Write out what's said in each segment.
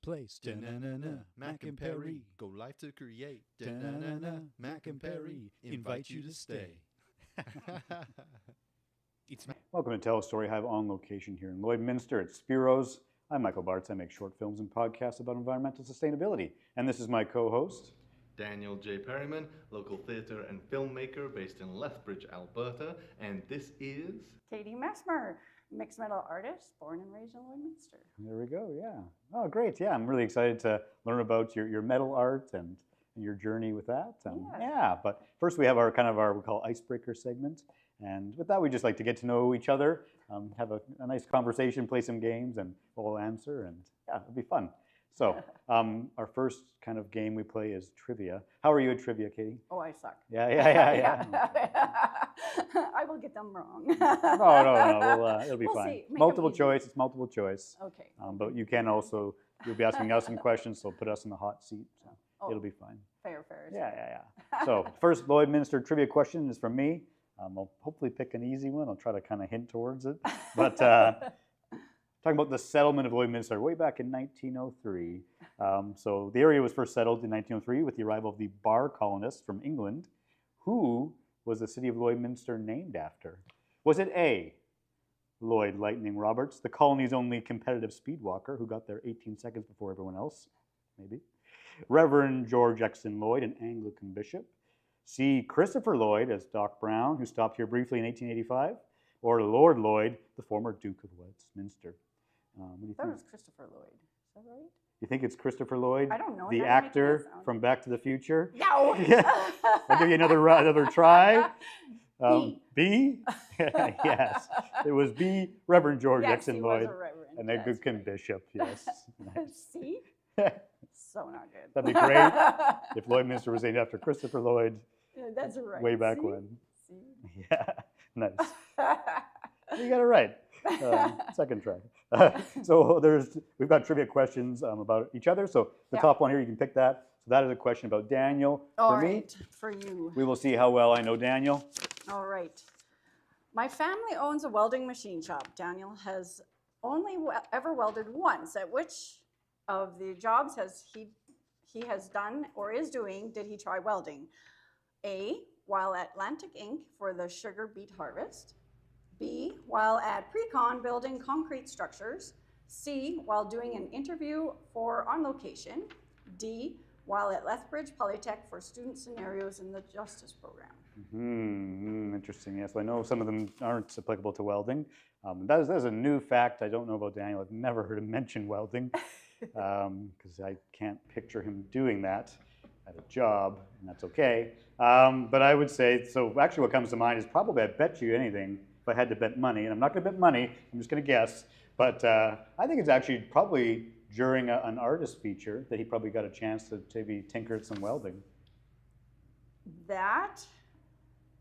place. Da-na-na-na, Mac and Perry. Go live to create. Da-na-na-na, Mac and Perry. Invite you to stay. Welcome to Tell a Story Hive on location here in Lloydminster at Spiro's. I'm Michael Bartz. I make short films and podcasts about environmental sustainability. And this is my co-host, Daniel J. Perryman, local theatre and filmmaker based in Lethbridge, Alberta. And this is... Katy Messmer, mixed metal artist, born and raised in Lloydminster. There we go, yeah. Oh, great, yeah. I'm really excited to learn about your metal art and your journey with that. Yeah, but first we have our we call icebreaker segment. And with that, we just like to get to know each other, have a nice conversation, play some games, and we'll answer, and yeah, it'll be fun. So our first kind of game we play is trivia. How are you at trivia, Katy? Oh, I suck. Yeah. I will get them wrong. No. It'll be We'll fine. see. Make Multiple them easy. choice. It's multiple choice. Okay. But you can also, you'll be asking us some questions, so put us in the hot seat. So it'll be fine. Fair. Yeah. So first Lloydminster trivia question is from me. I'll hopefully pick an easy one. I'll try to kind of hint towards it. But talking about the settlement of Lloydminster way back in 1903. So the area was first settled in 1903 with the arrival of the bar colonists from England. Who was the city of Lloydminster named after? Was it A, Lloyd Lightning Roberts, the colony's only competitive speed walker who got there 18 seconds before everyone else? Maybe. Reverend George Exton Lloyd, an Anglican bishop. C, Christopher Lloyd as Doc Brown, who stopped here briefly in 1885, or Lord Lloyd, the former Duke of Westminster. What do you That think? was Christopher Lloyd. Is that right? You think it's Christopher Lloyd? I don't know. The Now you're making actor it sound- from Back to the Future? No. I'll give you another try. B. B? Yes. It was B, Reverend George Yes, Exton he Lloyd. was a reverend. And That's Anglican right. bishop, yes. Nice. See? So not good. That'd be great if Lloydminster was named after Christopher Lloyd That's right. way back See? when. See? Yeah, nice. You got it right. Second try. So we've got trivia questions about each other. So the top one here, you can pick that. So that is a question about Daniel. All For me, right, for you. we will see how well I know Daniel. All right. My family owns a welding machine shop. Daniel has only ever welded once. At which of the jobs he has done or is doing did he try welding? A, while at Atlantic Inc. for the sugar beet harvest. B, while at Precon building concrete structures. C, while doing an interview for On Location. D, while at Lethbridge Polytech for student scenarios in the Justice Program. Interesting. Yes, I know some of them aren't applicable to welding. That is a new fact I don't know about Daniel. I've never heard him mention welding because I can't picture him doing that at a job, and that's okay. But I would say, so actually what comes to mind is probably, I bet you anything, if I had to bet money, and I'm not going to bet money, I'm just going to guess, but I think it's actually probably during an artist feature that he probably got a chance to maybe tinker at some welding.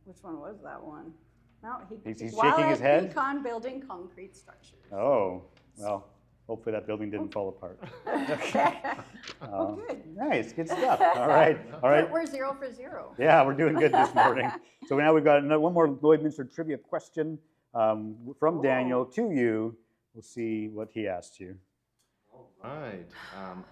Which one was that one? No, He's while shaking his head? at Precon building concrete structures. Oh, well, hopefully that building didn't fall apart. Oh, good. Nice, good stuff. All right. We're 0 for 0. Yeah, we're doing good this morning. So now we've got one more Lloydminster trivia question from Daniel to you. We'll see what he asked you. All right.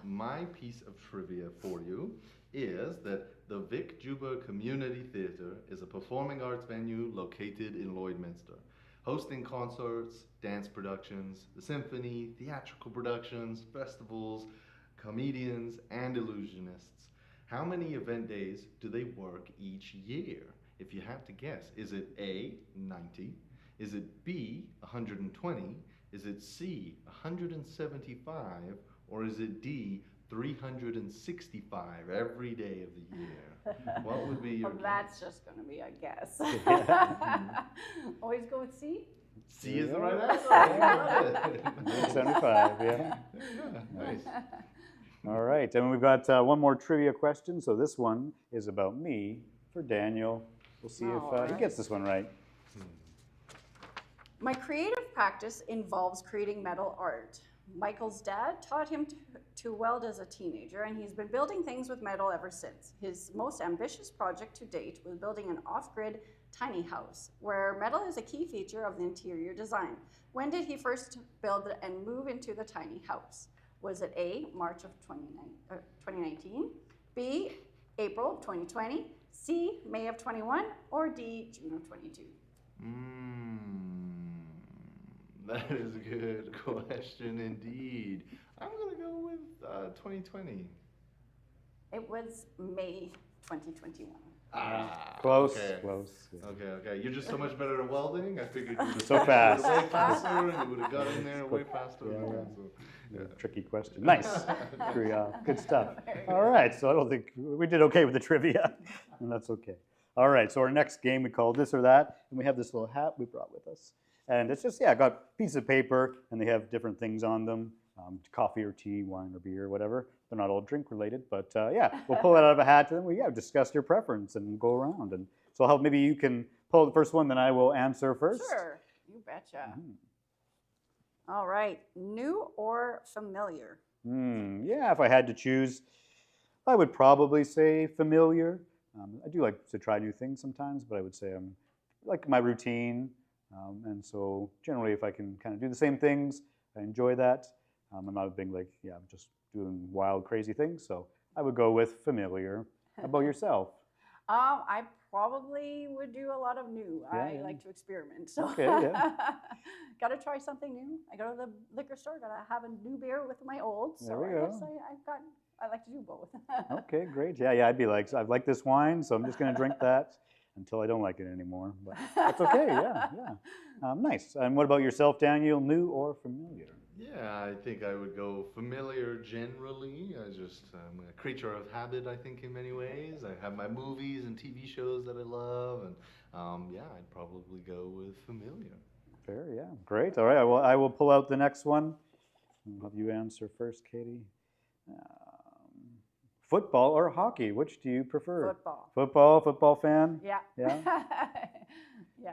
My piece of trivia for you is that the Vic Juba Community Theatre is a performing arts venue located in Lloydminster, hosting concerts, dance productions, the symphony, theatrical productions, festivals, comedians, and illusionists. How many event days do they work each year? If you had to guess, is it A, 90? Is it B, 120? Is it C, 175? Or is it D, 365 every day of the year? What would be your Well, guess? that's just going to be a guess. Always go with C? C is the right answer. 75, yeah. Nice. All right, and we've got one more trivia question. So this one is about me for Daniel. We'll see if he gets this one right. My creative practice involves creating metal art. Michael's dad taught him to weld as a teenager, and he's been building things with metal ever since. His most ambitious project to date was building an off-grid tiny house, where metal is a key feature of the interior design. When did he first build and move into the tiny house? Was it A, March of 2019, B, April of 2020, C, May of 21, or D, June of 22? That is a good question indeed. I'm going to go with 2020. It was May 2021. Close, okay. close. Yeah. Okay. You're just so much better at welding. I figured you would So fast. way faster, and you would have got in there way faster. Yeah. So, Yeah, tricky question. Nice. Good stuff. All right, so I don't think we did okay with the trivia, and that's okay. All right, so our next game we call This or That, and we have this little hat we brought with us. And it's just, got a piece of paper, and they have different things on them, coffee or tea, wine or beer, whatever. They're not all drink related, but we'll pull it out of a hat, and then we discuss your preference and go around. And so I'll help, maybe you can pull the first one, then I will answer first. Sure, you betcha. All right, new or familiar? If I had to choose, I would probably say familiar. I do like to try new things sometimes, but I would say I'm like my routine. And so generally, if I can kind of do the same things, I enjoy that. I'm not a big just doing wild, crazy things. So I would go with familiar. How about yourself? I probably would do a lot of new. I like to experiment. So got to try something new. I go to the liquor store, got to have a new beer with my old. So I guess I like to do both. Okay, great. I'd be like, I like this wine, so I'm just going to drink that until I don't like it anymore. But that's okay. Nice. And what about yourself, Daniel? New or familiar? Yeah, I think I would go familiar generally. I'm a creature of habit, I think, in many ways. I have my movies and TV shows that I love, and I'd probably go with familiar. Fair, great. All right, I will pull out the next one. I'll have you answer first, Katie. Football or hockey? Which do you prefer? Football. Football fan? Yeah.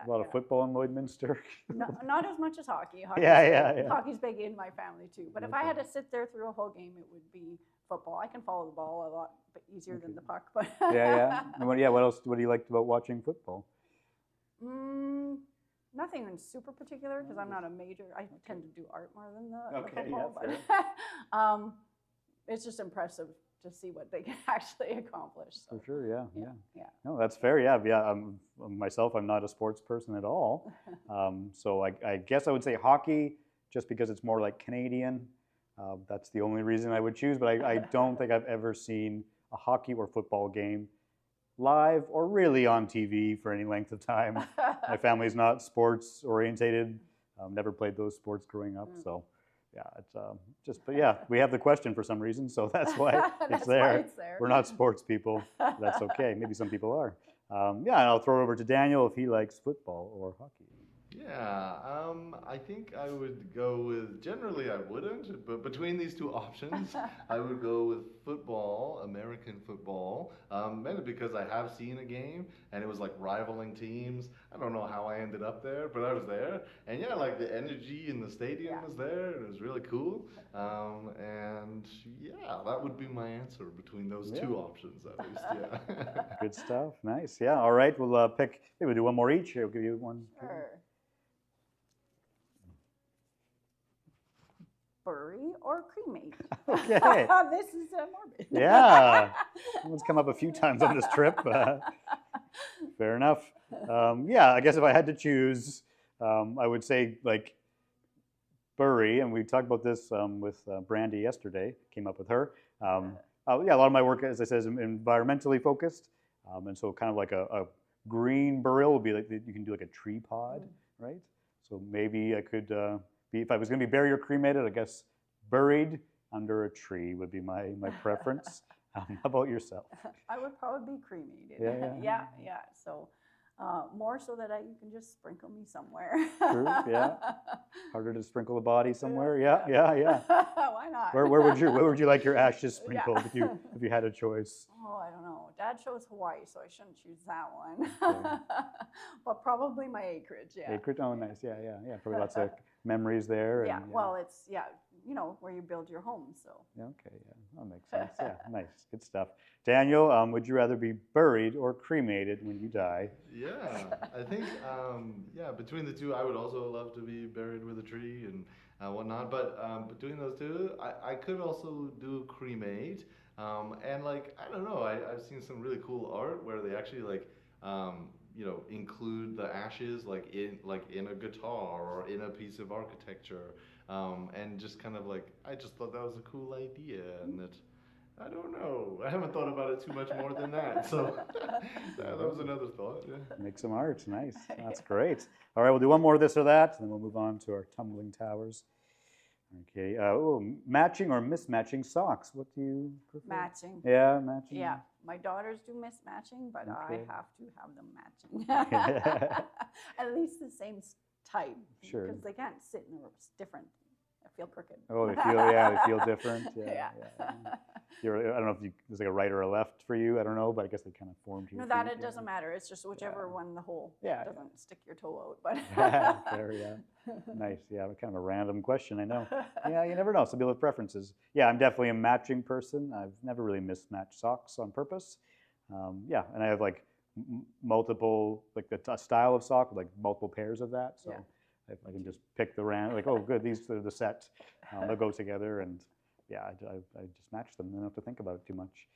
A lot of football in Lloydminster. No, not as much as hockey. Hockey's big in my family too. But if I had to sit there through a whole game, it would be football. I can follow the ball a lot easier than the puck. But And what else? What do you like about watching football? Nothing super particular because I'm not a major. I tend to do art more than the football. But it's just impressive to see what they can actually accomplish. So. For sure, No, that's fair. Myself, I'm not a sports person at all. So I guess I would say hockey, just because it's more like Canadian. That's the only reason I would choose. But I don't think I've ever seen a hockey or football game live or really on TV for any length of time. My family's not sports orientated. Never played those sports growing up, so. It's we have the question for some reason, so that's why it's there. We're not sports people. That's okay. Maybe some people are. And I'll throw it over to Daniel if he likes football or hockey. I think I would go with, generally I wouldn't, but between these two options, I would go with football, American football, mainly because I have seen a game, and it was like rivaling teams. I don't know how I ended up there, but I was there, and like the energy in the stadium was there, and it was really cool, and that would be my answer between those two options, at least, Good stuff, nice, all right, we'll pick, maybe we'll do one more each, I'll give you one. Sure. Bury or cremate? Okay. This is morbid. It's come up a few times on this trip. Fair enough. I guess if I had to choose, I would say like bury, and we talked about this with Brandy yesterday, came up with her. A lot of my work, as I said, is environmentally focused, and so kind of like a green burial would be like, you can do like a tree pod, right? So maybe I could, if I was going to be buried or cremated, I guess buried under a tree would be my preference. How about yourself? I would probably be cremated. So more so that you can just sprinkle me somewhere. True, Harder to sprinkle a body somewhere. Why not? Where would you like your ashes sprinkled if you had a choice? Oh, I don't know. Dad chose Hawaii, so I shouldn't choose that one. Okay. But probably my acreage. Acreage. Oh, nice. Probably lots of memories there. Well, it's where you build your home. So. Okay. That makes sense. Nice. Good stuff. Daniel, would you rather be buried or cremated when you die? I think between the two, I would also love to be buried with a tree, and whatnot. But doing those two, I could also do cremate. And like, I don't know, I've seen some really cool art where they actually like, include the ashes like in a guitar or in a piece of architecture. And just kind of like, I just thought that was a cool idea, and that, I don't know, I haven't thought about it too much more than that. So that was another thought. Yeah. Make some art, nice. That's great. All right, we'll do one more of this or that, and then we'll move on to our tumbling towers. Okay, matching or mismatching socks? What do you prefer? Matching. Yeah, matching. Yeah, my daughters do mismatching, but Okay. I have to have them matching. At least the same type. Sure. Because they can't sit in different. I feel crooked. Oh, they feel different. Yeah. I don't know if there's like a right or a left for you. I don't know, but I guess they kind of formed your No, that feet, it doesn't matter. It's just whichever one the hole doesn't stick your toe out. But Fair, yeah. Nice. Yeah, kind of a random question, I know. Yeah, you never know. Some people have preferences. Yeah, I'm definitely a matching person. I've never really mismatched socks on purpose. Yeah, and I have like multiple, like a style of sock with like multiple pairs of that. So I can just pick the random, like, oh, good, these are the set. They'll go together, and yeah, I just match them. I don't have to think about it too much.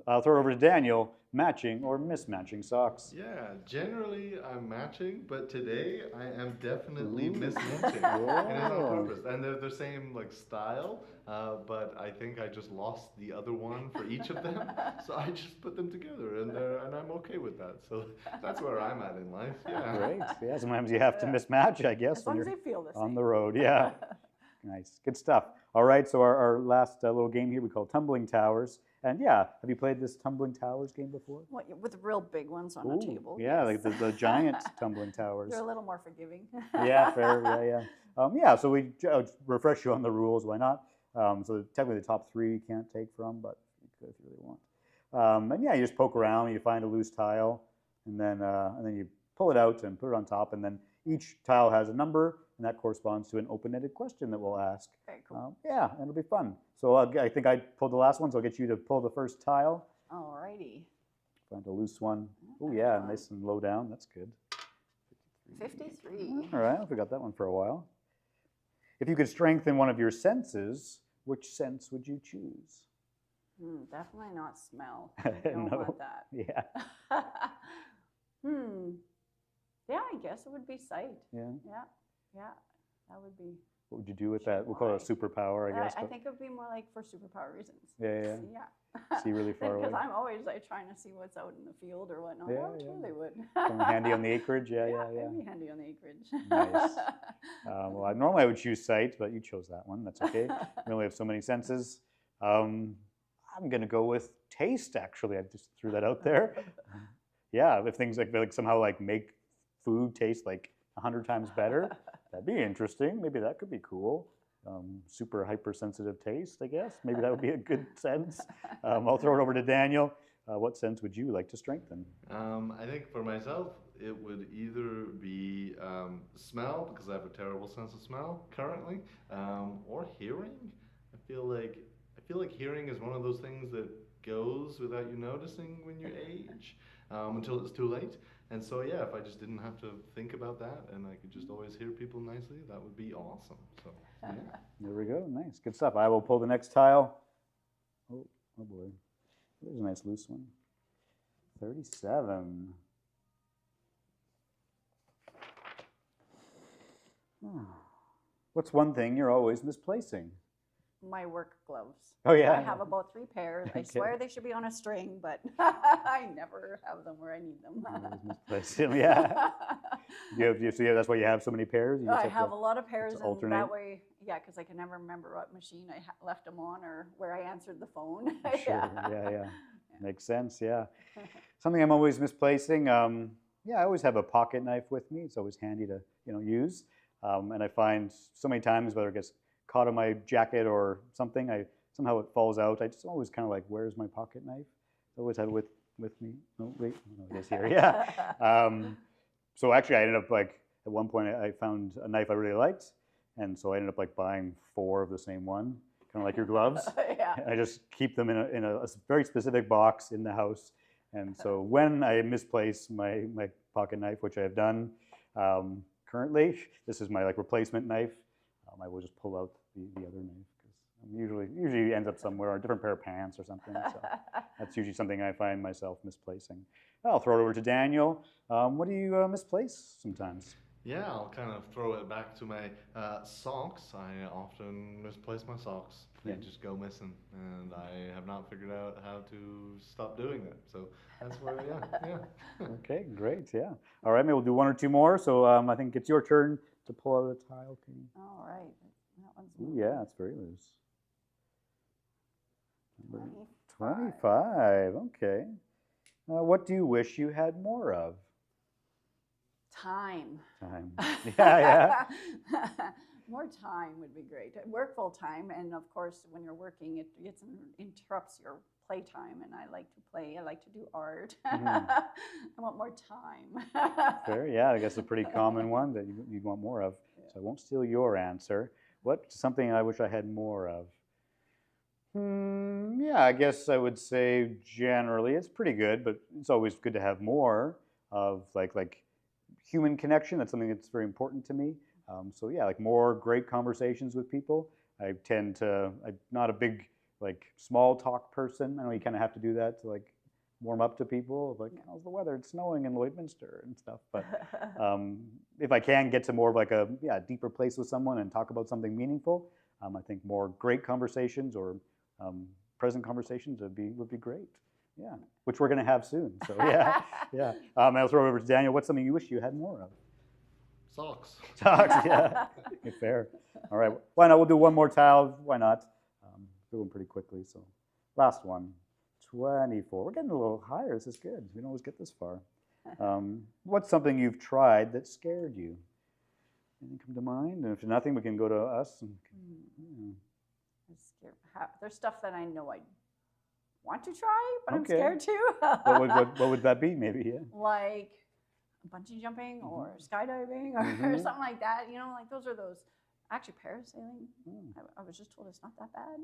I'll throw it over to Daniel. Matching or mismatching socks? Yeah, generally I'm matching, but today I am definitely Ooh. mismatching. And it's on purpose. And they're the same like style, but I think I just lost the other one for each of them. So I just put them together, and I'm okay with that. So that's where I'm at in life. Yeah. Great. Yeah, sometimes you have to mismatch, I guess, as long when as you're they feel the same. on the road. Yeah. Nice. Good stuff. All right, so our last little game here we call Tumbling Towers. And yeah, have you played this Tumbling Towers game before? What, with real big ones on a table. Yeah, yes. like the giant tumbling towers. They're a little more forgiving. Yeah, fair. Yeah. So we refresh you on the rules. Why not? So technically, the top three you can't take from, but you could if you really want. And yeah, you just poke around, you find a loose tile, and then you pull it out and put it on top, and then each tile has a number, and that corresponds to an open-ended question that we'll ask. Very cool. Yeah, and it'll be fun. So I think I pulled the last one, so I'll get you to pull the first tile. Alrighty. Find a loose one. Oh yeah, nice and low down. That's good. 53. All right, I forgot that one for a while. If you could strengthen one of your senses, which sense would you choose? Definitely not smell. I don't want that. Yeah. Yeah, I guess it would be sight. Yeah. Yeah, that would be. What would you do with that? We'll call it a superpower, I guess. I think it would be more like for superpower reasons. Yeah. Yeah. See really far away. Because I'm always like trying to see what's out in the field or whatnot. Yeah, I totally would. Come handy on the acreage. Yeah. It'd be handy on the acreage. Nice. Well, normally I would choose sight, but you chose that one. That's okay. We only have so many senses. I'm going to go with taste, actually. I just threw that out there. Yeah, if things like somehow like make food taste like 100 times better, that'd be interesting. Maybe that could be cool. Super hypersensitive taste, I guess. Maybe that would be a good sense. I'll throw it over to Daniel. What sense would you like to strengthen? I think for myself, it would either be smell, because I have a terrible sense of smell currently, or hearing. I feel like hearing is one of those things that goes without you noticing when you age, until it's too late. And so yeah, if I just didn't have to think about that and I could just always hear people nicely, that would be awesome. So yeah. There we go. Nice. Good stuff. I will pull the next tile. Oh boy. There's a nice loose one. 37. What's one thing you're always misplacing? My work gloves. Oh, yeah? I have about 3 pairs. I Okay. swear they should be on a string, but I never have them where I need them. Always misplace them, yeah. So that's why you have so many pairs? You just I have a lot of pairs, and alternate? that way, yeah, because I can never remember what machine I left them on or where I answered the phone. Sure, yeah. Makes sense, yeah. Something I'm always misplacing, I always have a pocket knife with me. It's always handy to use. And I find so many times, whether it gets caught on my jacket or something, somehow it falls out. I just always kind of like, where's my pocket knife? I always have it with me. Oh, wait, no, it is here, yeah. So actually I ended up like, at one point I found a knife I really liked. And so I ended up like buying 4 of the same one, kind of like your gloves. Yeah. And I just keep them in a very specific box in the house. And so when I misplace my pocket knife, which I have done currently, this is my like replacement knife. I will just pull out the other knife because usually ends up somewhere, or a different pair of pants or something. So that's usually something I find myself misplacing. I'll throw it over to Daniel. What do you misplace sometimes? Yeah, I'll kind of throw it back to my socks. I often misplace my socks. They Yeah. just go missing, and I have not figured out how to stop doing that. So that's where, yeah. Okay, great, yeah. All right, maybe we'll do one or two more. So I think it's your turn to pull out a tile. Can you... All right. That one's Ooh, yeah, it's very loose. Number 25. 25, okay. What do you wish you had more of? Time. Time. Yeah. More time would be great. I work full time, and of course, when you're working, it interrupts your playtime. And I like to play. I like to do art. Mhm. I want more time. Fair, yeah, I guess a pretty common one that you'd want more of. So I won't steal your answer. What's something I wish I had more of? Yeah, I guess I would say generally it's pretty good, but it's always good to have more of like human connection. That's something that's very important to me. So yeah, like more great conversations with people. I'm not a big like small talk person. I know you kind of have to do that to like warm up to people. Like, how's the weather? It's snowing in Lloydminster and stuff. But if I can get to more of like a deeper place with someone and talk about something meaningful, I think more great conversations or present conversations would be great. Yeah, which we're going to have soon. So yeah. I'll throw it over to Daniel. What's something you wish you had more of? Socks. Socks, yeah. Fair. All right. Why not? We'll do one more tile. Why not? Do them pretty quickly. So last one. 24. We're getting a little higher. This is good. We don't always get this far. What's something you've tried that scared you? Anything come to mind? And if nothing, we can go to us. There's stuff that I know I want to try, but Okay. I'm scared too. What would that be? Maybe, yeah. Like bungee jumping or skydiving or something like that. You know, like those. Actually, parasailing. I was just told it's not that bad.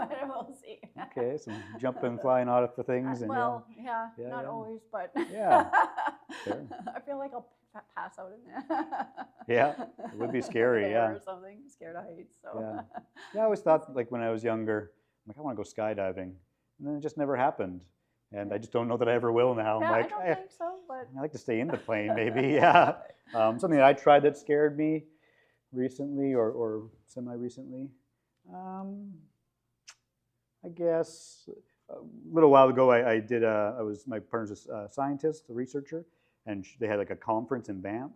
But we'll see. Okay, some jumping, flying out of the things. And not yeah. always, but Yeah, fair. I feel like I'll pass out in there. Yeah, it would be scary, There yeah. Or something, scared of heights. So. Yeah, I always thought, like when I was younger, I'm like, I want to go skydiving. And then it just never happened. And I just don't know that I ever will now. Yeah, I'm like, I don't think so, but. I like to stay in the plane, maybe, yeah. Something that I tried that scared me recently or semi-recently. I guess a little while ago my partner's a scientist, a researcher, and they had like a conference in Banff.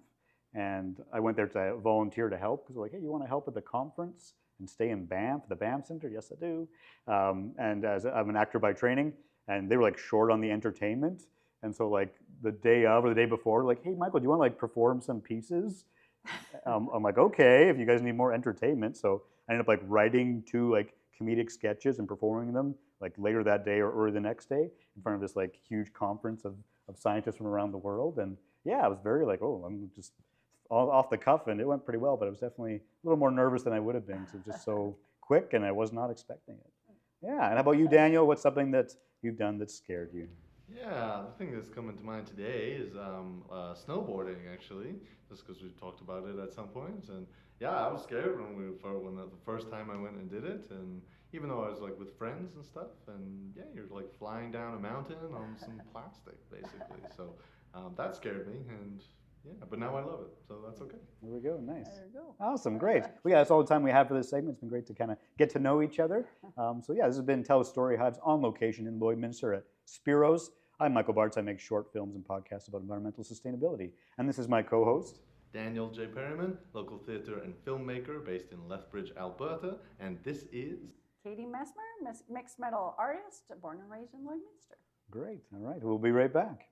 And I went there to volunteer to help because they're like, hey, you want to help at the conference and stay in Banff, the Banff Center? Yes, I do. And as I'm an actor by training, and they were like short on the entertainment. And so like the day of or the day before, like, hey, Michael, do you want to like perform some pieces? I'm like, okay, if you guys need more entertainment. So I ended up like writing 2 like comedic sketches and performing them like later that day or early the next day in front of this like huge conference of scientists from around the world. And yeah, I was very like, oh, I'm just all off the cuff, and it went pretty well, but I was definitely a little more nervous than I would have been. So just so quick, and I was not expecting it. Yeah, and how about you, Daniel? What's something that you've done that scared you? Yeah, the thing that's coming to mind today is snowboarding, actually, just because we've talked about it at some points. And yeah, I was scared when the first time I went and did it, and even though I was like with friends and stuff, and yeah, you're like flying down a mountain on some plastic, basically. So that scared me, and yeah, but now I love it, so that's okay. There we go, nice. There you go. Awesome, great. Well, yeah, that's all the time we have for this segment. It's been great to kind of get to know each other. So yeah, this has been Tell a Story Hives on location in Lloydminster at Spiro's. I'm Michael Bartz. I make short films and podcasts about environmental sustainability. And this is my co-host, Daniel J. Perryman, local theatre and filmmaker based in Lethbridge, Alberta, and this is Katy Messmer, mixed metal artist, born and raised in Lloydminster. Great, all right, we'll be right back.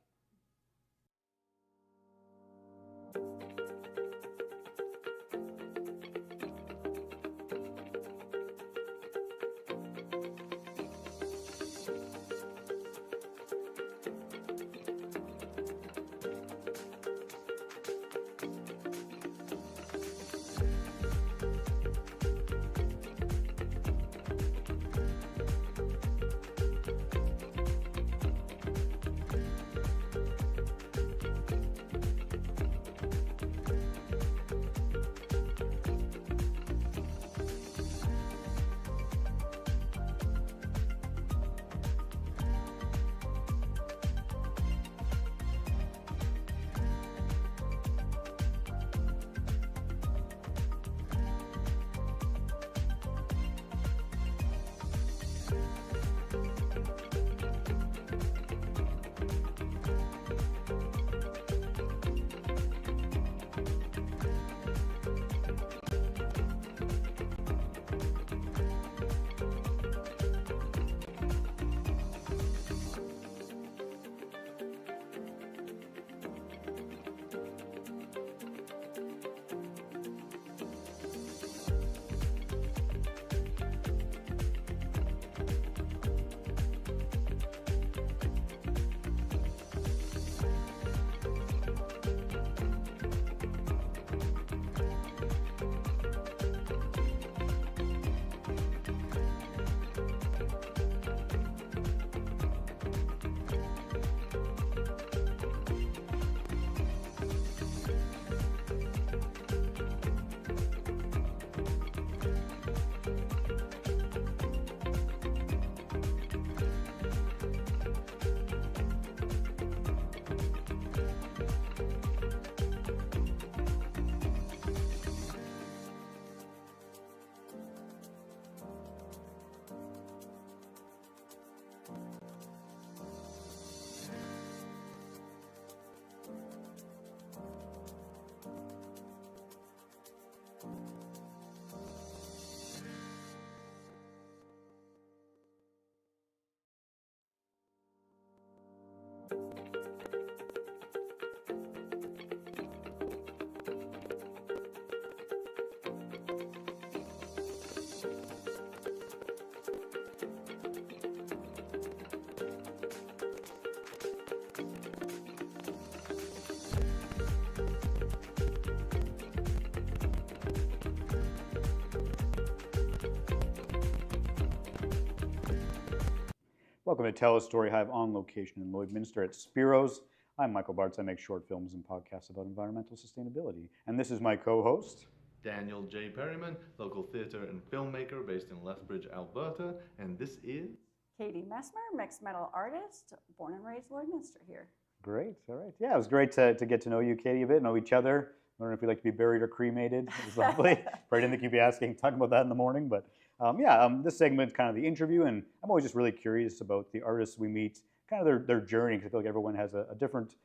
Welcome to Tell a Story Hive on location in Lloydminster at Spiro's. I'm Michael Bartz. I make short films and podcasts about environmental sustainability. And this is my co-host, Daniel J. Perryman, local theatre and filmmaker based in Lethbridge, Alberta. And this is... Katy Messmer, mixed metal artist, born and raised Lloydminster here. Great. All right. Yeah, it was great to get to know you, Katy, a bit, know each other. Learn if you like to be buried or cremated. It was lovely. Probably didn't think you'd be talking about that in the morning, but this segment's kind of the interview, and I'm always just really curious about the artists we meet, kind of their journey, because I feel like everyone has a different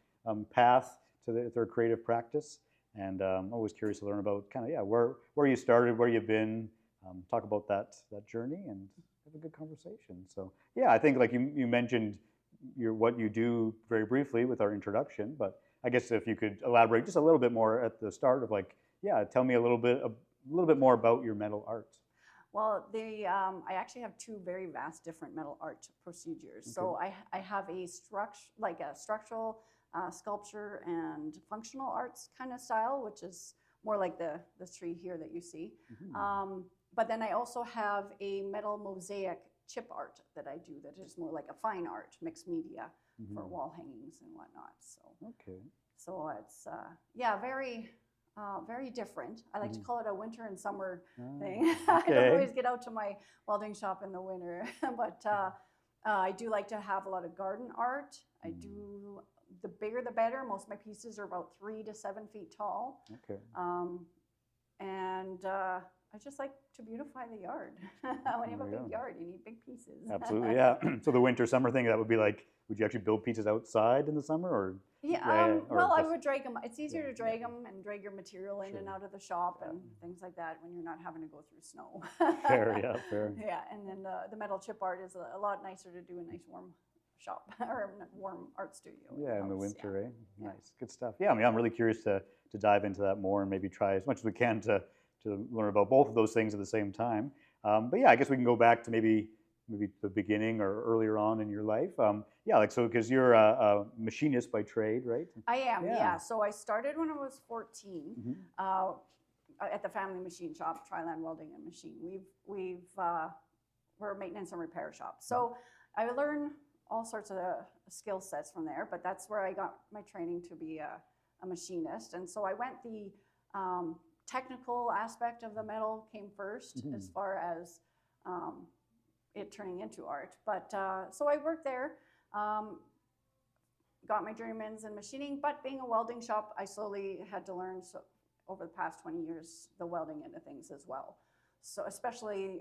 path to their creative practice, and I'm always curious to learn about kind of where you started, where you've been, talk about that journey, and have a good conversation. So yeah, I think like you mentioned what you do very briefly with our introduction, but I guess if you could elaborate just a little bit more at the start of tell me a little bit more about your metal art. Well, I actually have two very vast different metal art procedures. Okay. So I have a structural sculpture and functional arts kind of style, which is more like the tree here that you see. Mm-hmm. But then I also have a metal mosaic chip art that I do that is more like a fine art, mixed media, mm-hmm. for wall hangings and whatnot. So okay. So it's very different. I like to call it a winter and summer thing. Okay. I don't always get out to my welding shop in the winter, but I do like to have a lot of garden art. I do, the bigger the better. Most of my pieces are about 3 to 7 feet tall. Okay. I just like to beautify the yard. When you have a big yard, you need big pieces. Absolutely, yeah. So the winter summer thing, that would be like, would you actually build pieces outside in the summer, or? Yeah, I would drag them. It's easier to drag them and drag your material in and out of the shop and things like that when you're not having to go through snow. Fair, yeah, fair. Yeah, and then the metal chip art is a lot nicer to do a nice warm shop or warm art studio. Yeah, in the winter, eh? Nice, good stuff. Yeah, I mean, I'm really curious to dive into that more and maybe try as much as we can to learn about both of those things at the same time. But yeah, I guess we can go back to maybe the beginning or earlier on in your life. Because you're a machinist by trade, right? I am, yeah. So I started when I was 14 at the family machine shop, Triland Welding and Machine. We're a maintenance and repair shop. So I learned all sorts of skill sets from there, but that's where I got my training to be a machinist. And so I went the technical aspect of the metal came first, as far as it turning into art. But so I worked there, got my journeyman's in machining, but being a welding shop, I slowly had to learn over the past 20 years the welding into things as well. So especially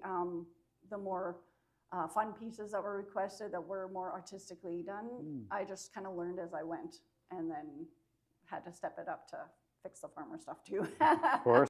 the more fun pieces that were requested that were more artistically done, I just kind of learned as I went, and then had to step it up to fix the farmer stuff too. Of course.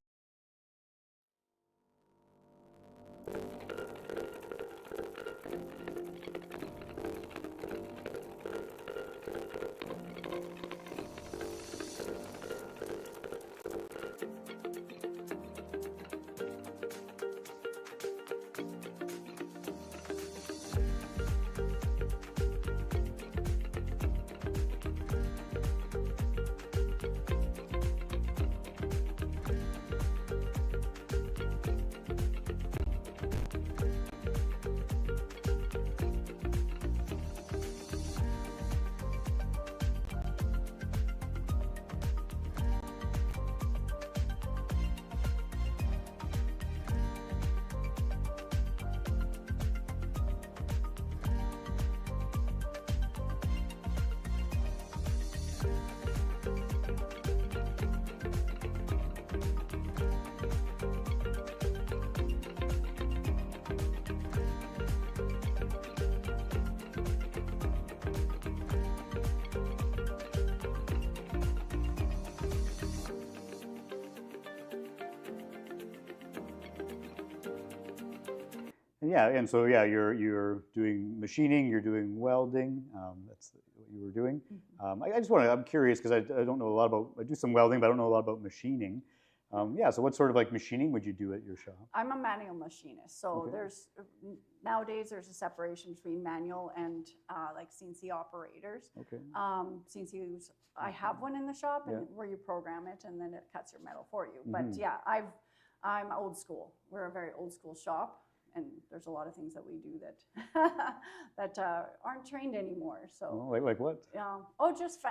And so you're doing machining, you're doing welding. That's what you were doing. I'm curious because I don't know a lot about. I do some welding, but I don't know a lot about machining. So what sort of like machining would you do at your shop? I'm a manual machinist. So nowadays there's a separation between manual and like CNC operators. Okay. CNCs, I have one in the shop where you program it and then it cuts your metal for you. But I'm old school. We're a very old school shop. and there's a lot of things that we do that that aren't trained anymore. So like what? Just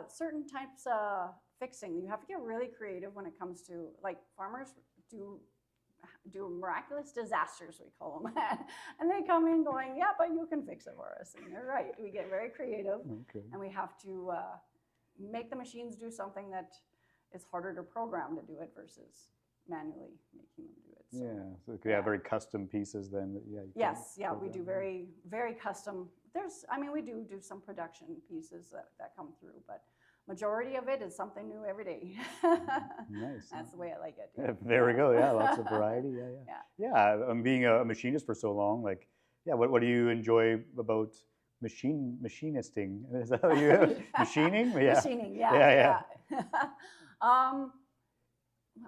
certain types of fixing. You have to get really creative when it comes to, like, farmers do miraculous disasters, we call them, and they come in going, yeah, but you can fix it for us, and they're right. We get very creative, and we have to make the machines do something that is harder to program to do it versus manually making them do it. So, yeah, so you have very custom pieces then. Yes, yeah, we do very, very custom. We do some production pieces that come through, but majority of it is something new every day. Nice. That's the way I like it. Yeah, there we go. Yeah, lots of variety. Yeah. Being a machinist for so long, like, what do you enjoy about machinisting? Is that what you machining? Yeah. Machining, yeah.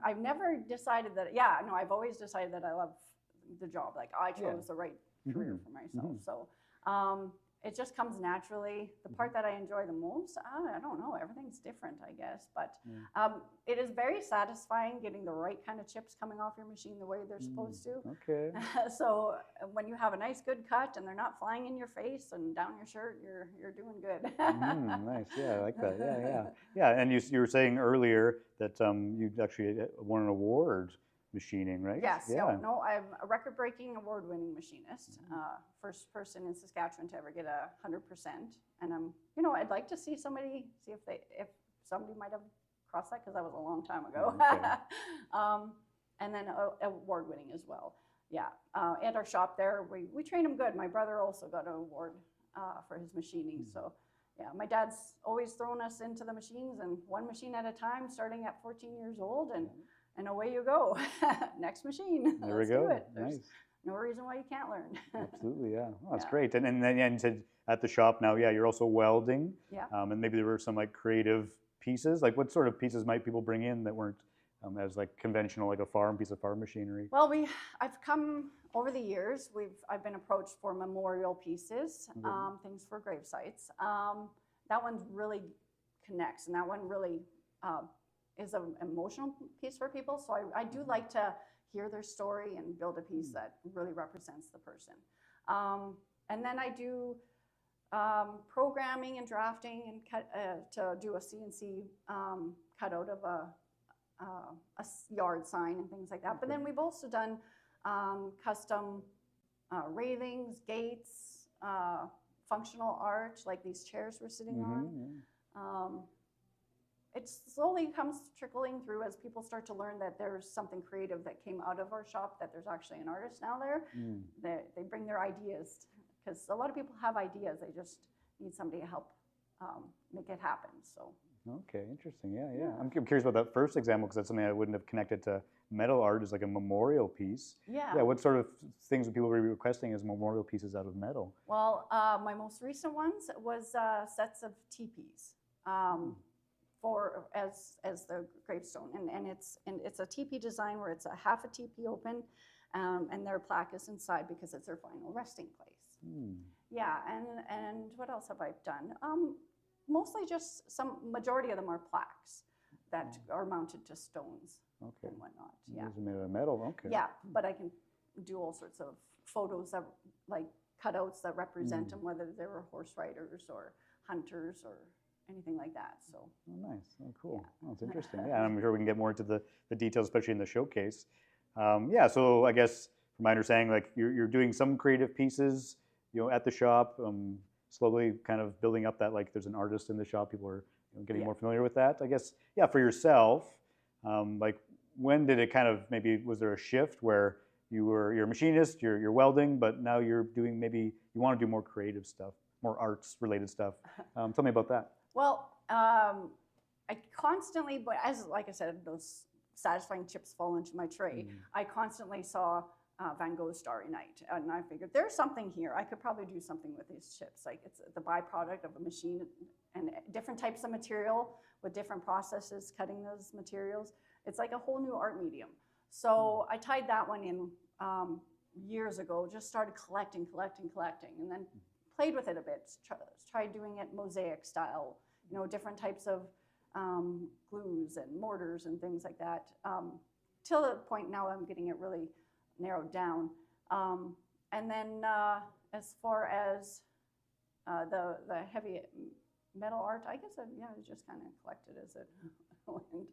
I've never decided that. I've always decided that I love the job. Like, I chose the right career for myself. So it just comes naturally. The part that I enjoy the most, I don't know, everything's different, I guess. But it is very satisfying getting the right kind of chips coming off your machine the way they're supposed to. Okay. So when you have a nice good cut and they're not flying in your face and down your shirt, you're doing good. Nice, yeah, I like that. Yeah. And you were saying earlier that you actually won an award machining, right? Yes. Yeah. No, I'm a record-breaking, award-winning machinist. First person in Saskatchewan to ever get 100%. And I'd like to see if somebody might have crossed that, because that was a long time ago. Okay. And then award-winning as well. Yeah. At our shop there, we train them good. My brother also got an award for his machining. So yeah, my dad's always thrown us into the machines, and one machine at a time, starting at 14 years old, and away you go. Next machine. There Let's we go. do it. Nice. There's no reason why you can't learn. Absolutely, yeah. Well, that's great. And then you said at the shop now, you're also welding. Yeah. And maybe there were some like creative pieces. Like, what sort of pieces might people bring in that weren't as like conventional, like a piece of farm machinery? Well, I've come over the years. I've been approached for memorial pieces, things for grave sites. That one really connects, and that one really is an emotional piece for people. So I do like to hear their story and build a piece that really represents the person. And then I do programming and drafting and to do a CNC cutout of a yard sign and things like that. But then we've also done custom railings, gates, functional art, like these chairs we're sitting on. It slowly comes trickling through as people start to learn that there's something creative that came out of our shop, that there's actually an artist now there. They bring their ideas, because a lot of people have ideas. They just need somebody to help make it happen. So. Okay, interesting. Yeah. I'm curious about that first example, because that's something I wouldn't have connected to metal art as like a memorial piece. Yeah. Yeah. What sort of things would people be requesting as memorial pieces out of metal? Well, my most recent ones was sets of teepees. As the gravestone, and it's a teepee design where it's a half a teepee open, and their plaque is inside because it's their final resting place. Yeah, and what else have I done? Mostly just majority of them are plaques that are mounted to stones and whatnot. Yeah, Those are made out of metal. Okay. Yeah, but I can do all sorts of photos of like cutouts that represent them, whether they were horse riders or hunters or anything like that. So. Oh, nice. Oh, cool. Yeah. Oh, it's interesting. Yeah, I'm sure we can get more into the details, especially in the showcase. So I guess from my understanding, like you're doing some creative pieces, at the shop, slowly kind of building up that, like, there's an artist in the shop. People are getting more familiar with that. I guess, for yourself, like, when did it kind of, maybe was there a shift where you're a machinist, you're welding, but now you're doing, maybe you want to do more creative stuff, more arts related stuff. Tell me about that. Well, I constantly, but like I said, those satisfying chips fall into my tray. I constantly saw Van Gogh's Starry Night, and I figured there's something here. I could probably do something with these chips. Like, it's the byproduct of a machine and different types of material with different processes cutting those materials. It's like a whole new art medium. So I tied that one in years ago, just started collecting, and then played with it a bit. Tried doing it mosaic style, different types of glues and mortars and things like that. Till the point now I'm getting it really narrowed down. And then as far as the heavy metal art, I guess it just kind of collected as it went.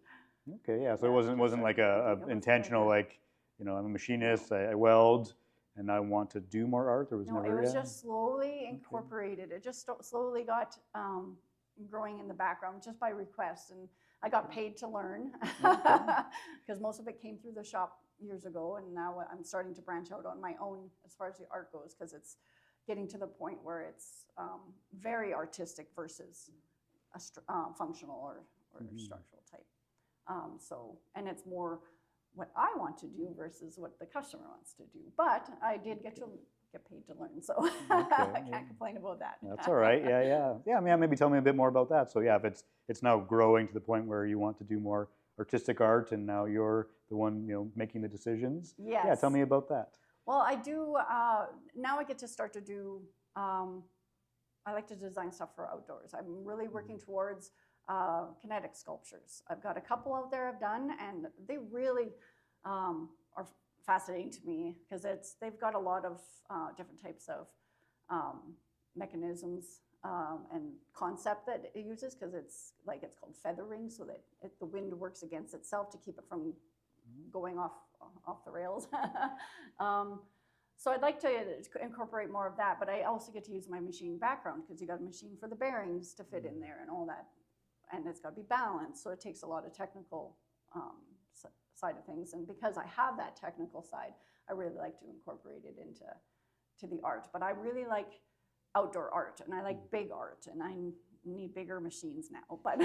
Okay, yeah. So Yeah, it wasn't like a it was intentional like I'm a machinist, I weld, and I want to do more art. There was No, never. it was just slowly incorporated. It just slowly got growing in the background just by request, and I got paid to learn because most of it came through the shop years ago, and now I'm starting to branch out on my own as far as the art goes, because it's getting to the point where it's very artistic versus a functional or structural type. And it's more what I want to do versus what the customer wants to do. But I did get paid to learn, so I can't complain about that. That's all right. Yeah. I mean, maybe tell me a bit more about that. So yeah, if it's now growing to the point where you want to do more artistic art, and now you're the one making the decisions. Yes. Yeah, tell me about that. Well, I do now. I get to start to do. I like to design stuff for outdoors. I'm really working towards kinetic sculptures. I've got a couple out there I've done, and they really are fascinating to me because they've got a lot of different types of mechanisms and concept that it uses, because it's called feathering, so that the wind works against itself to keep it from going off the rails. So I'd like to incorporate more of that, but I also get to use my machine background, because you got a machine for the bearings to fit in there and all that, and it's got to be balanced, so it takes a lot of technical side of things. And because I have that technical side, I really like to incorporate it into the art. But I really like outdoor art, and I like big art, and I need bigger machines now. But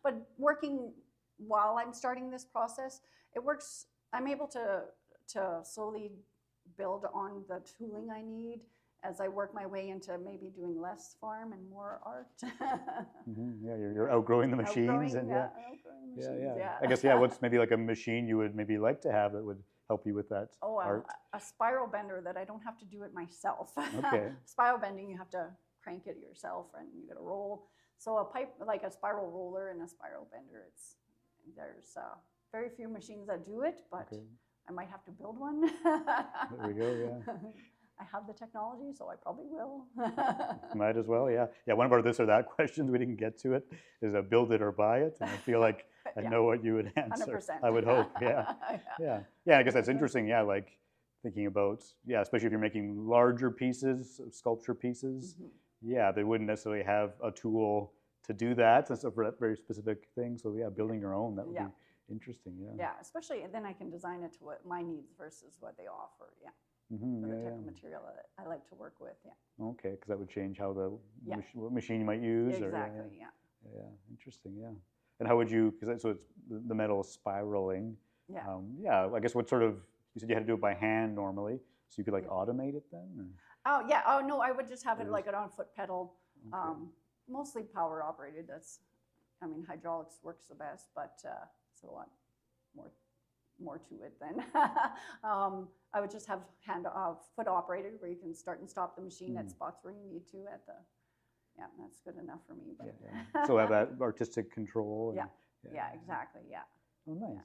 but working while I'm starting this process, it works. I'm able to slowly build on the tooling I need as I work my way into maybe doing less farm and more art. Yeah, you're outgrowing the machines. Outgrowing the machines, yeah. I guess, what's maybe like a machine you would maybe like to have that would help you with that art? A spiral bender that I don't have to do it myself. Okay. Spiral bending, you have to crank it yourself, and you got to roll. So a pipe, like a spiral roller and a spiral bender, there's very few machines that do it, but I might have to build one. There we go, yeah. I have the technology, so I probably will. Might as well, yeah. Yeah, one of our this or that questions, we didn't get to it, is a build it or buy it. And I feel like I know what you would answer. 100%. I would hope, yeah. Yeah, I guess that's interesting, yeah, like thinking about, especially if you're making larger pieces, sculpture pieces, they wouldn't necessarily have a tool to do that. That's a very specific thing. So yeah, building your own, that would be interesting, Yeah, especially then I can design it to what my needs versus what they offer, for the type of material that I like to work with, Okay, because that would change how what machine you might use. Exactly, Yeah, interesting, yeah. And how would you, so it's the metal is spiraling. I guess what sort of, you said you had to do it by hand normally, so you could automate it then? Or? Oh, yeah, no, I would just have it like an on-foot pedal, mostly power operated. Hydraulics works the best, but it's a lot more to it than I would just have foot operated, where you can start and stop the machine at spots where you need to that's good enough for me. But So have that artistic control. Exactly, Oh, nice.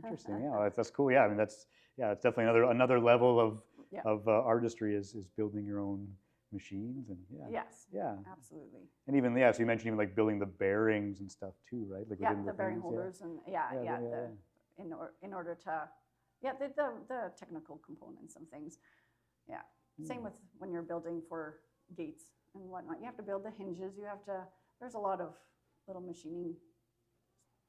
Interesting. Yeah, that's cool. Yeah, it's definitely another level of artistry is building your own machines, and Yes, absolutely. And even so you mentioned even like building the bearings and stuff too, right? Like within the bearing holders and in order to the technical components and things. Same with when you're building for gates and whatnot. You have to build the hinges. There's a lot of little machining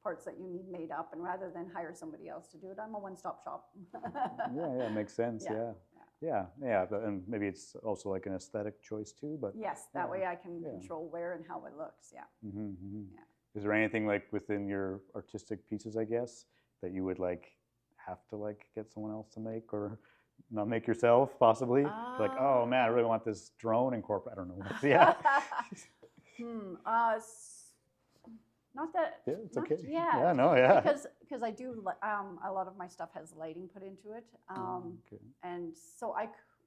parts that you need made up, and rather than hire somebody else to do it, I'm a one-stop shop. Makes sense. Yeah, and maybe it's also like an aesthetic choice too. But yes, that way I can control where and how it looks. Is there anything like within your artistic pieces, I guess, that you would have to get someone else to make, or not make yourself possibly? Like, oh man, I really want this drone incorporated. I don't know. Not that. Yeah, it's okay. Yeah. Because I do. A lot of my stuff has lighting put into it, and so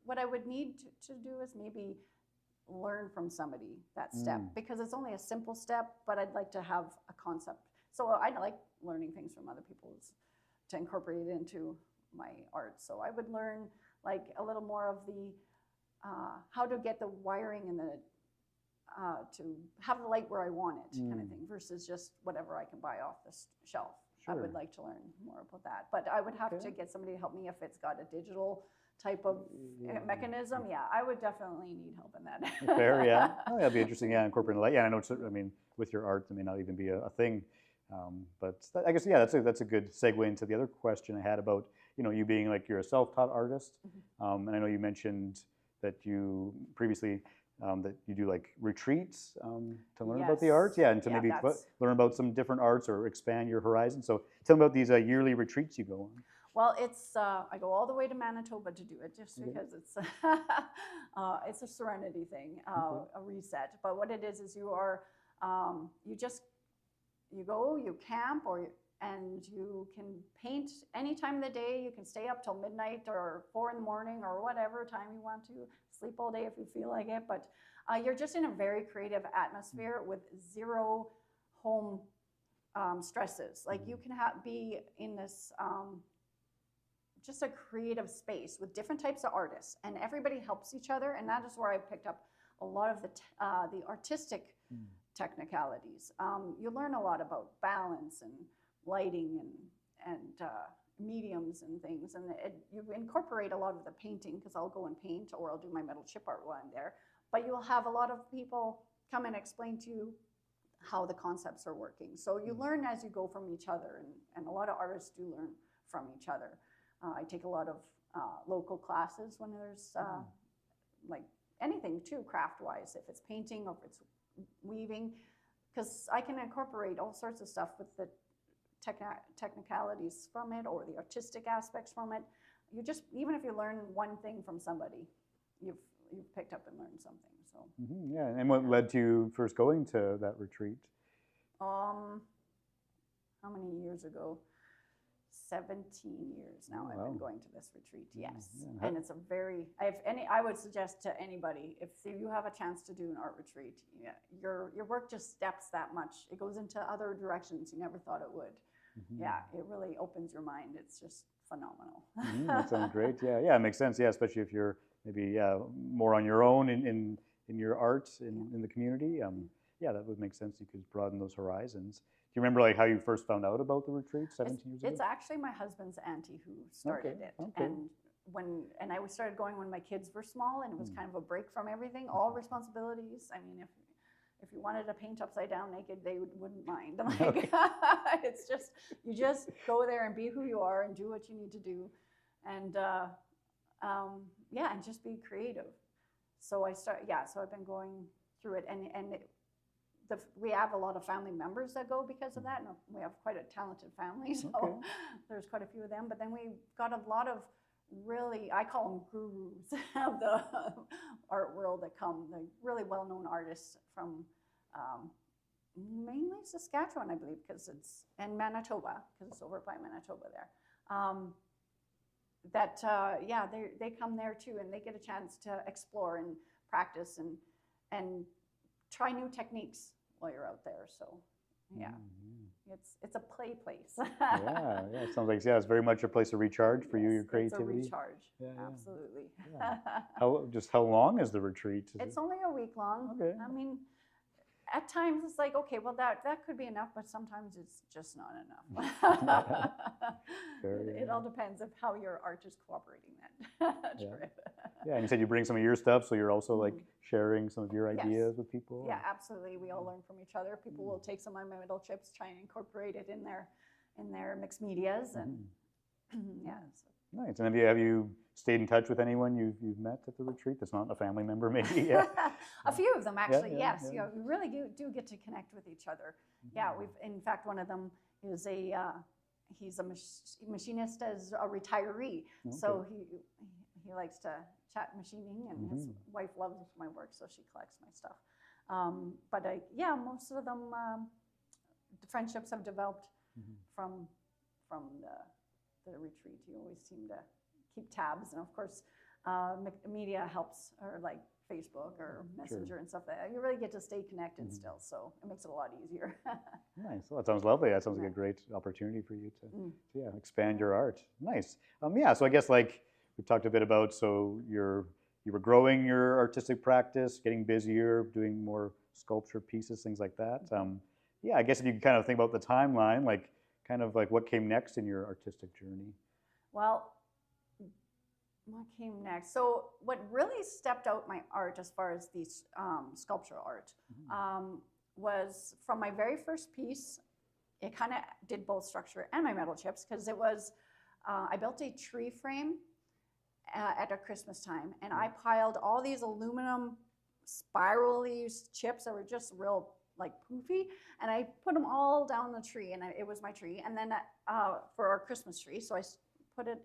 what I would need to do is maybe learn from somebody that step, because it's only a simple step, but I'd like to have a concept. So I like learning things from other people's to incorporate it into my art. So I would learn like a little more of the how to get the wiring and the to have the light where I want it kind of thing versus just whatever I can buy off the shelf. I would like to learn more about that, but I would have to get somebody to help me if it's got a digital type of mechanism. Yeah, I would definitely need help in that. Fair, yeah. Oh, that'd be interesting. Yeah, incorporating light. Yeah, I know. I mean, with your art, it may not even be a thing. But I guess that's a good segue into the other question I had about you being like you're a self-taught artist, and I know you mentioned that you previously that you do like retreats to learn about the arts, and to maybe learn about some different arts or expand your horizon. So tell me about these yearly retreats you go on. Well, it's I go all the way to Manitoba to do it just because it's a serenity thing, a reset. But what it is you are you go, you camp, and you can paint any time of the day. You can stay up till midnight or 4 in the morning or whatever time you want to. Sleep all day if you feel like it. But you're just in a very creative atmosphere with zero home stresses. Like you can be in this just a creative space with different types of artists, and everybody helps each other. And that is where I picked up a lot of the artistic technicalities. You learn a lot about balance and lighting and mediums and things, and you incorporate a lot of the painting, because I'll go and paint or I'll do my metal chip art while I'm there, but you'll have a lot of people come and explain to you how the concepts are working. So you learn as you go from each other, and a lot of artists do learn from each other. I take a lot of local classes when there's like anything too, craft-wise, if it's painting or if it's weaving, because I can incorporate all sorts of stuff with the technicalities from it or the artistic aspects from it. You just, even if you learn one thing from somebody, you've picked up and learned something. So yeah. And what led to you first going to that retreat? How many years ago? 17 years now. I've been going to this retreat. Yes, and it's a very. I would suggest to anybody, if you have a chance to do an art retreat, your work just steps that much. It goes into other directions you never thought it would. Yeah, it really opens your mind. It's just phenomenal. That sounds great. Yeah, it makes sense. Yeah, especially if you're maybe more on your own in your art in the community. Yeah, that would make sense. You could broaden those horizons. Do you remember like how you first found out about the retreat 17 years ago? It's actually my husband's auntie who started it. And I started going when my kids were small, and it was kind of a break from everything, all responsibilities. I mean, if you wanted to paint upside down naked, they wouldn't mind. Like, it's just, you just go there and be who you are and do what you need to do. And and just be creative. So so I've been going through it, and we have a lot of family members that go because of that, and we have quite a talented family, so there's quite a few of them. But then we've got a lot of really, I call them gurus of the art world that come, the really well-known artists from mainly Saskatchewan, I believe, and Manitoba, because it's over by Manitoba there. They come there too, and they get a chance to explore and practice and try new techniques while you're out there. So it's a play place. yeah, it sounds like it's very much a place to recharge for you, your creativity. It's a recharge, absolutely. How long is the retreat? It's only a week long. Okay. I mean, at times it's like, okay, well that could be enough, but sometimes it's just not enough. It all depends of how your art is cooperating that trip. Yeah, and you said you bring some of your stuff, so you're also like sharing some of your ideas with people? Yeah, absolutely. We all learn from each other. People will take some of my metal chips, try and incorporate it in their mixed medias, and Nice. And have you stayed in touch with anyone you've met at the retreat that's not a family member, maybe? Yeah. A few of them, actually. Yes. Yeah. We really do get to connect with each other. Yeah. In fact, one of them is he's a machinist as a retiree, so he likes to chat machining, and his wife loves my work, so she collects my stuff. But most of them, the friendships have developed from the retreat. You always seem to keep tabs, and of course, media helps, or like Facebook or Messenger and stuff like that. You really get to stay connected still, so it makes it a lot easier. Nice. Well, that sounds lovely. That sounds like a great opportunity for you to expand your art. Nice. Yeah. So I guess like we talked a bit about, so you were growing your artistic practice, getting busier, doing more sculpture pieces, things like that. Yeah. I guess if you can kind of think about the timeline, like kind of like what came next in your artistic journey. Well, what came next? So what really stepped out my art as far as the sculptural art was from my very first piece. It kind of did both structure and my metal chips, because it was, I built a tree frame at a Christmas time, and I piled all these aluminum spirally chips that were just real like poofy, and I put them all down the tree, and it was my tree. And then for our Christmas tree, so I put it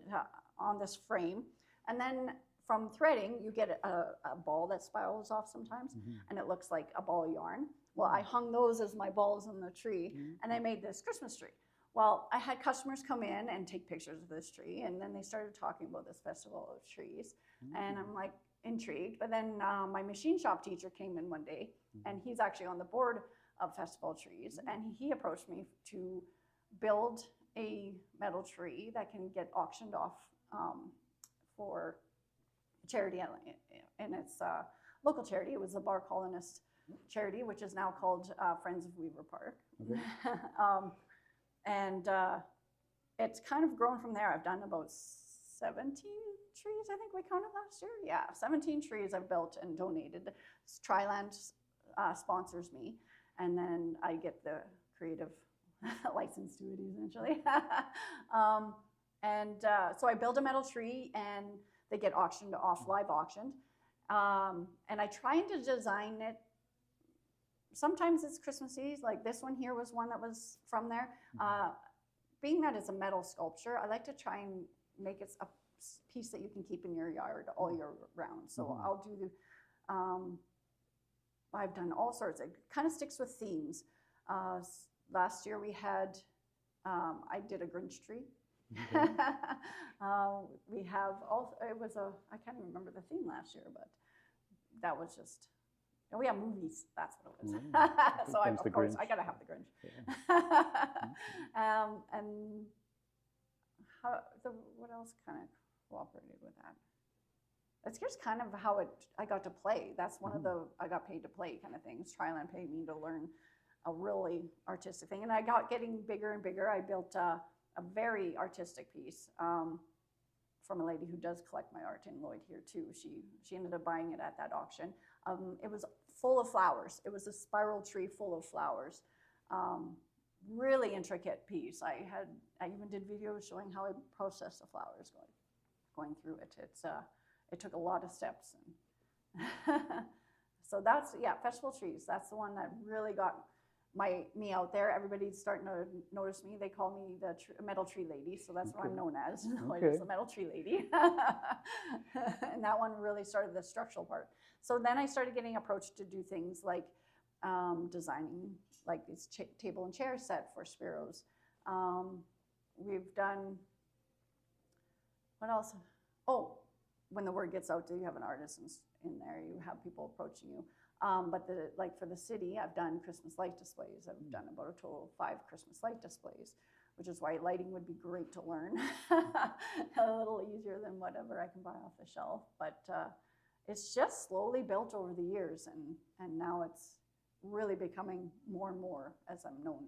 on this frame. And then from threading, you get a ball that spirals off sometimes, and it looks like a ball of yarn. Well, I hung those as my balls in the tree, and I made this Christmas tree. Well, I had customers come in and take pictures of this tree, and then they started talking about this festival of trees, and I'm like intrigued. But then my machine shop teacher came in one day, and he's actually on the board of Festival Trees, and he approached me to build a metal tree that can get auctioned off for charity, and it's a local charity. It was the Bar Colonist charity, which is now called Friends of Weaver Park. Okay. And it's kind of grown from there. I've done about 17 trees, I think we counted last year. Yeah, 17 trees I've built and donated. Triland sponsors me, and then I get the creative license to it essentially. So I build a metal tree, and they get auctioned off, live auctioned. And I try to design it. Sometimes it's Christmassy, like this one here was one that was from there. Being that it's a metal sculpture, I like to try and make it a piece that you can keep in your yard all year round. So I'll do, I've done all sorts. It kind of sticks with themes. Last year we had, I did a Grinch tree. Okay. We have also, it was I can't even remember the theme last year, but that was just, we have movies, that's what it was. So of course, I gotta have the Grinch. Yeah. And what else kind of cooperated with that? It's just kind of how I got to play. That's one of the, I got paid to play kind of things. Triland paid me to learn a really artistic thing. And I got getting bigger and bigger. I built a very artistic piece from a lady who does collect my art in Lloyd here too. She ended up buying it at that auction. It was full of flowers. It was a spiral tree full of flowers. Really intricate piece. I even did videos showing how I processed the flowers going through it. It took a lot of steps. And so that's, yeah, Festival Trees. That's the one that really got me out there. Everybody's starting to notice me. They call me the metal tree lady, so that's what I'm known as. It's the metal tree lady. And that one really started the structural part. So then I started getting approached to do things like designing like this table and chair set for Spiros. We've done, what else? Oh, when the word gets out, do you have an artist in there? You have people approaching you. But like for the city, I've done Christmas light displays. I've done about a total of 5 Christmas light displays, which is why lighting would be great to learn. A little easier than whatever I can buy off the shelf. But it's just slowly built over the years, and now it's really becoming more and more as I'm known.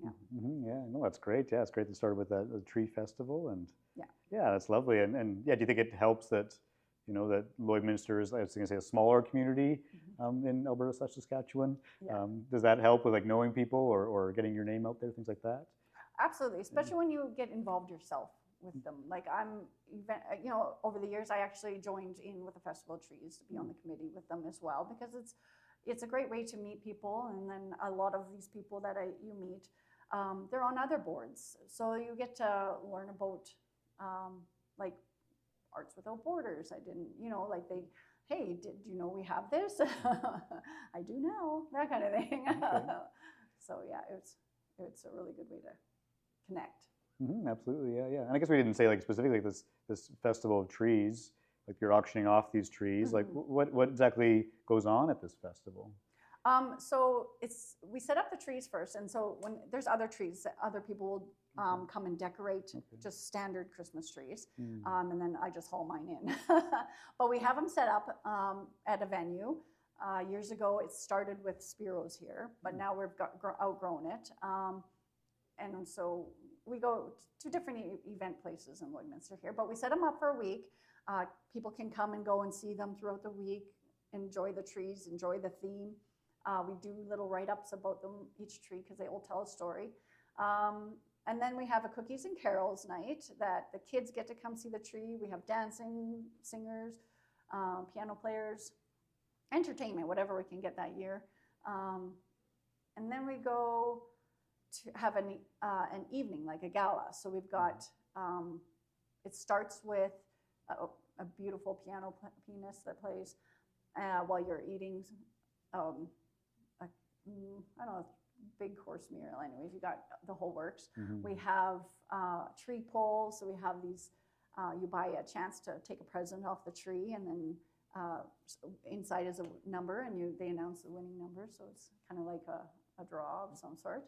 Yeah. Yeah, no, that's great. Yeah, it's great to start with the tree festival, and yeah, that's lovely. And yeah, do you think it helps that, you know, that Lloydminster is, I was going to say, a smaller community in Alberta / Saskatchewan? Yeah. Does that help with like knowing people or getting your name out there, things like that? Absolutely, especially when you get involved yourself with them. Like you know, over the years, I actually joined in with the Festival of Trees to be on the committee with them as well, because it's a great way to meet people. And then a lot of these people that you meet, they're on other boards. So you get to learn about like Arts Without Borders. I didn't, you know, like hey, did you know we have this? I do now, that kind of thing. Okay. So yeah, it's a really good way to connect. Absolutely, yeah. And I guess we didn't say like specifically this Festival of Trees. like you're auctioning off these trees. Like what exactly goes on at this festival? So we set up the trees first, and so when there's other trees, other people will come and decorate just standard Christmas trees, and then I just haul mine in. But we have them set up at a venue. Years ago, it started with Spiro's here, but now we've outgrown it, and so we go to different event places in Lloydminster here. But we set them up for a week. People can come and go and see them throughout the week, enjoy the trees, enjoy the theme. We do little write-ups about them, each tree, because they all tell a story. And then we have a cookies and carols night that the kids get to come see the tree. We have dancing, singers, piano players, entertainment, whatever we can get that year. And then we go to have an evening, like a gala. So we've got, it starts with a beautiful pianist that plays while you're eating I don't know, big course meal. Anyways, you got the whole works. We have tree polls. So we have these, you buy a chance to take a present off the tree, and then inside is a number, and they announce the winning number. So it's kind of like a draw of some sort,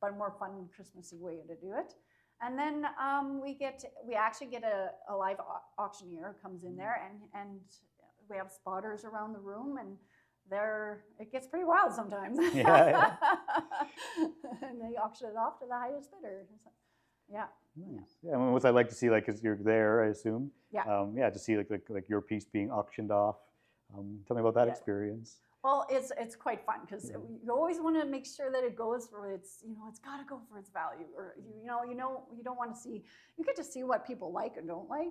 but a more fun Christmassy way to do it. And then we actually get a live auctioneer who comes in there, and we have spotters around the room, and it gets pretty wild sometimes. Yeah. And they auction it off to the highest bidder. Yeah. Nice. Yeah. I mean, what's I like to see, like, because you're there, I assume. Yeah. Yeah. To see like your piece being auctioned off. Tell me about that experience. Well, it's quite fun because you always want to make sure that it goes for its, it's got to go for its value, or you don't want to see, you get to see what people like and don't like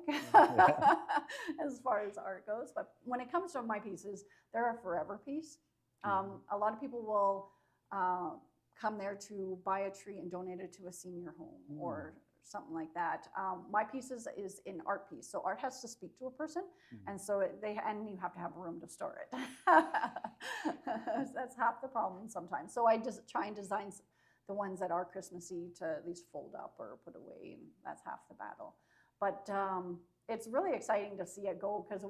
as far as art goes. But when it comes to my pieces, they're a forever piece. A lot of people will come there to buy a tree and donate it to a senior home or something like that. My piece is an art piece, so art has to speak to a person, and so and you have to have a room to store it. That's half the problem sometimes. So I just try and design the ones that are Christmassy to at least fold up or put away, and that's half the battle. But it's really exciting to see it go, because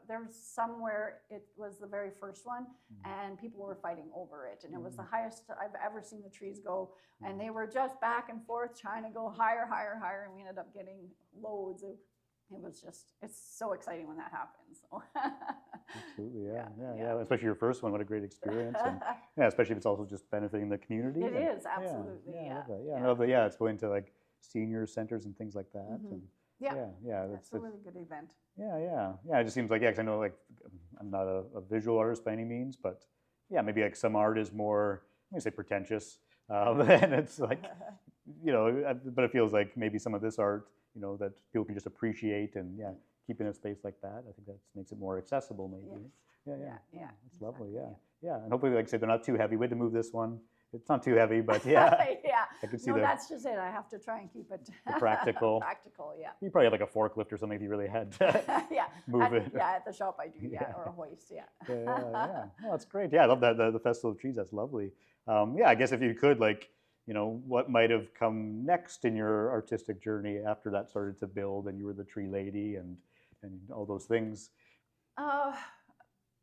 there's somewhere it was the very first one, and people were fighting over it, and it was the highest I've ever seen the trees go, and they were just back and forth trying to go higher, higher, higher, and we ended up getting loads of. It's so exciting when that happens. So. Absolutely, yeah. Especially your first one, what a great experience. And, especially if it's also just benefiting the community. It is, absolutely, yeah. I love that. Yeah, it's going to like senior centers and things like that. And, yeah, that's a really good event. Yeah. It just seems like, because I know, like, I'm not a visual artist by any means, but yeah, maybe like some art is more, let me say, pretentious, and it's like, but it feels like maybe some of this art, that people can just appreciate, and keep in a space like that. I think that makes it more accessible, maybe. Yes. Yeah. It's exactly, lovely. Yeah, and hopefully, like I said, they're not too heavy. We had to move this one. It's not too heavy, but yeah. I can see that's just it. I have to try and keep it practical. Practical, yeah. You probably have like a forklift or something if you really had to move it. Yeah, at the shop I do, or a hoist, yeah. No, that's great. Yeah, I love that, the Festival of Trees. That's lovely. I guess if you could, like, what might have come next in your artistic journey after that started to build and you were the tree lady and all those things?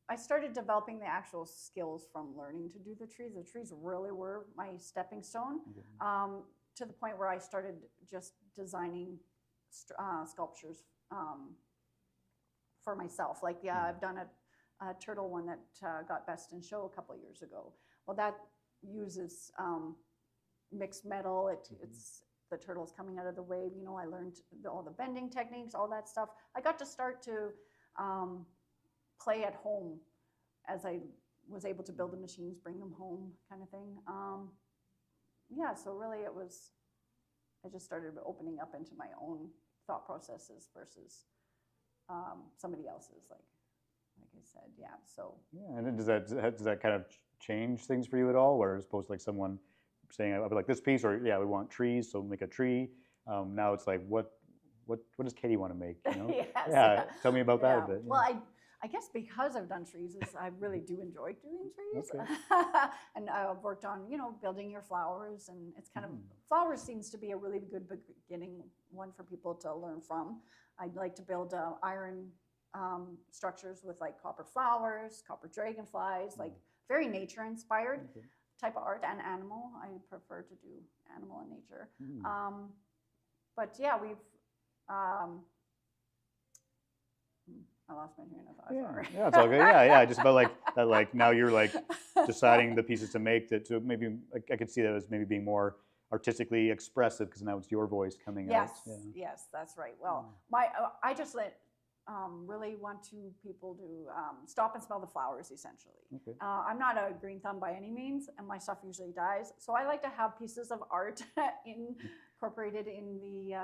I started developing the actual skills from learning to do the trees. The trees really were my stepping stone, to the point where I started just designing sculptures for myself. Like, I've done a turtle one that got Best in Show a couple years ago. Well, that uses mixed metal. It's the turtles coming out of the wave. I learned all the bending techniques, all that stuff. I got to start to play at home as I was able to build the machines, bring them home, kind of thing. So really I just started opening up into my own thought processes versus somebody else's, like I said, so. Yeah, and does that kind of change things for you at all, where as opposed to like someone saying, I would like this piece, or we want trees, so make a tree. Now it's like, what does Katy want to make? Yes, tell me about that a bit. Well, I guess because I've done trees, I really do enjoy doing trees. Okay. And I've worked on, building your flowers, and it's kind of, flowers seems to be a really good beginning one for people to learn from. I'd like to build iron structures with like copper flowers, copper dragonflies, like very nature inspired type of art, and animal. I prefer to do animal and nature. But yeah, we've, I lost my train of thought. Sorry. Yeah, it's all good. Yeah, just about like that. Like now you're like deciding the pieces to make that. So maybe I could see that as maybe being more artistically expressive because now it's your voice coming out. Yes, that's right. Well, I just really want people to stop and smell the flowers. Essentially, I'm not a green thumb by any means, and my stuff usually dies. So I like to have pieces of art incorporated in the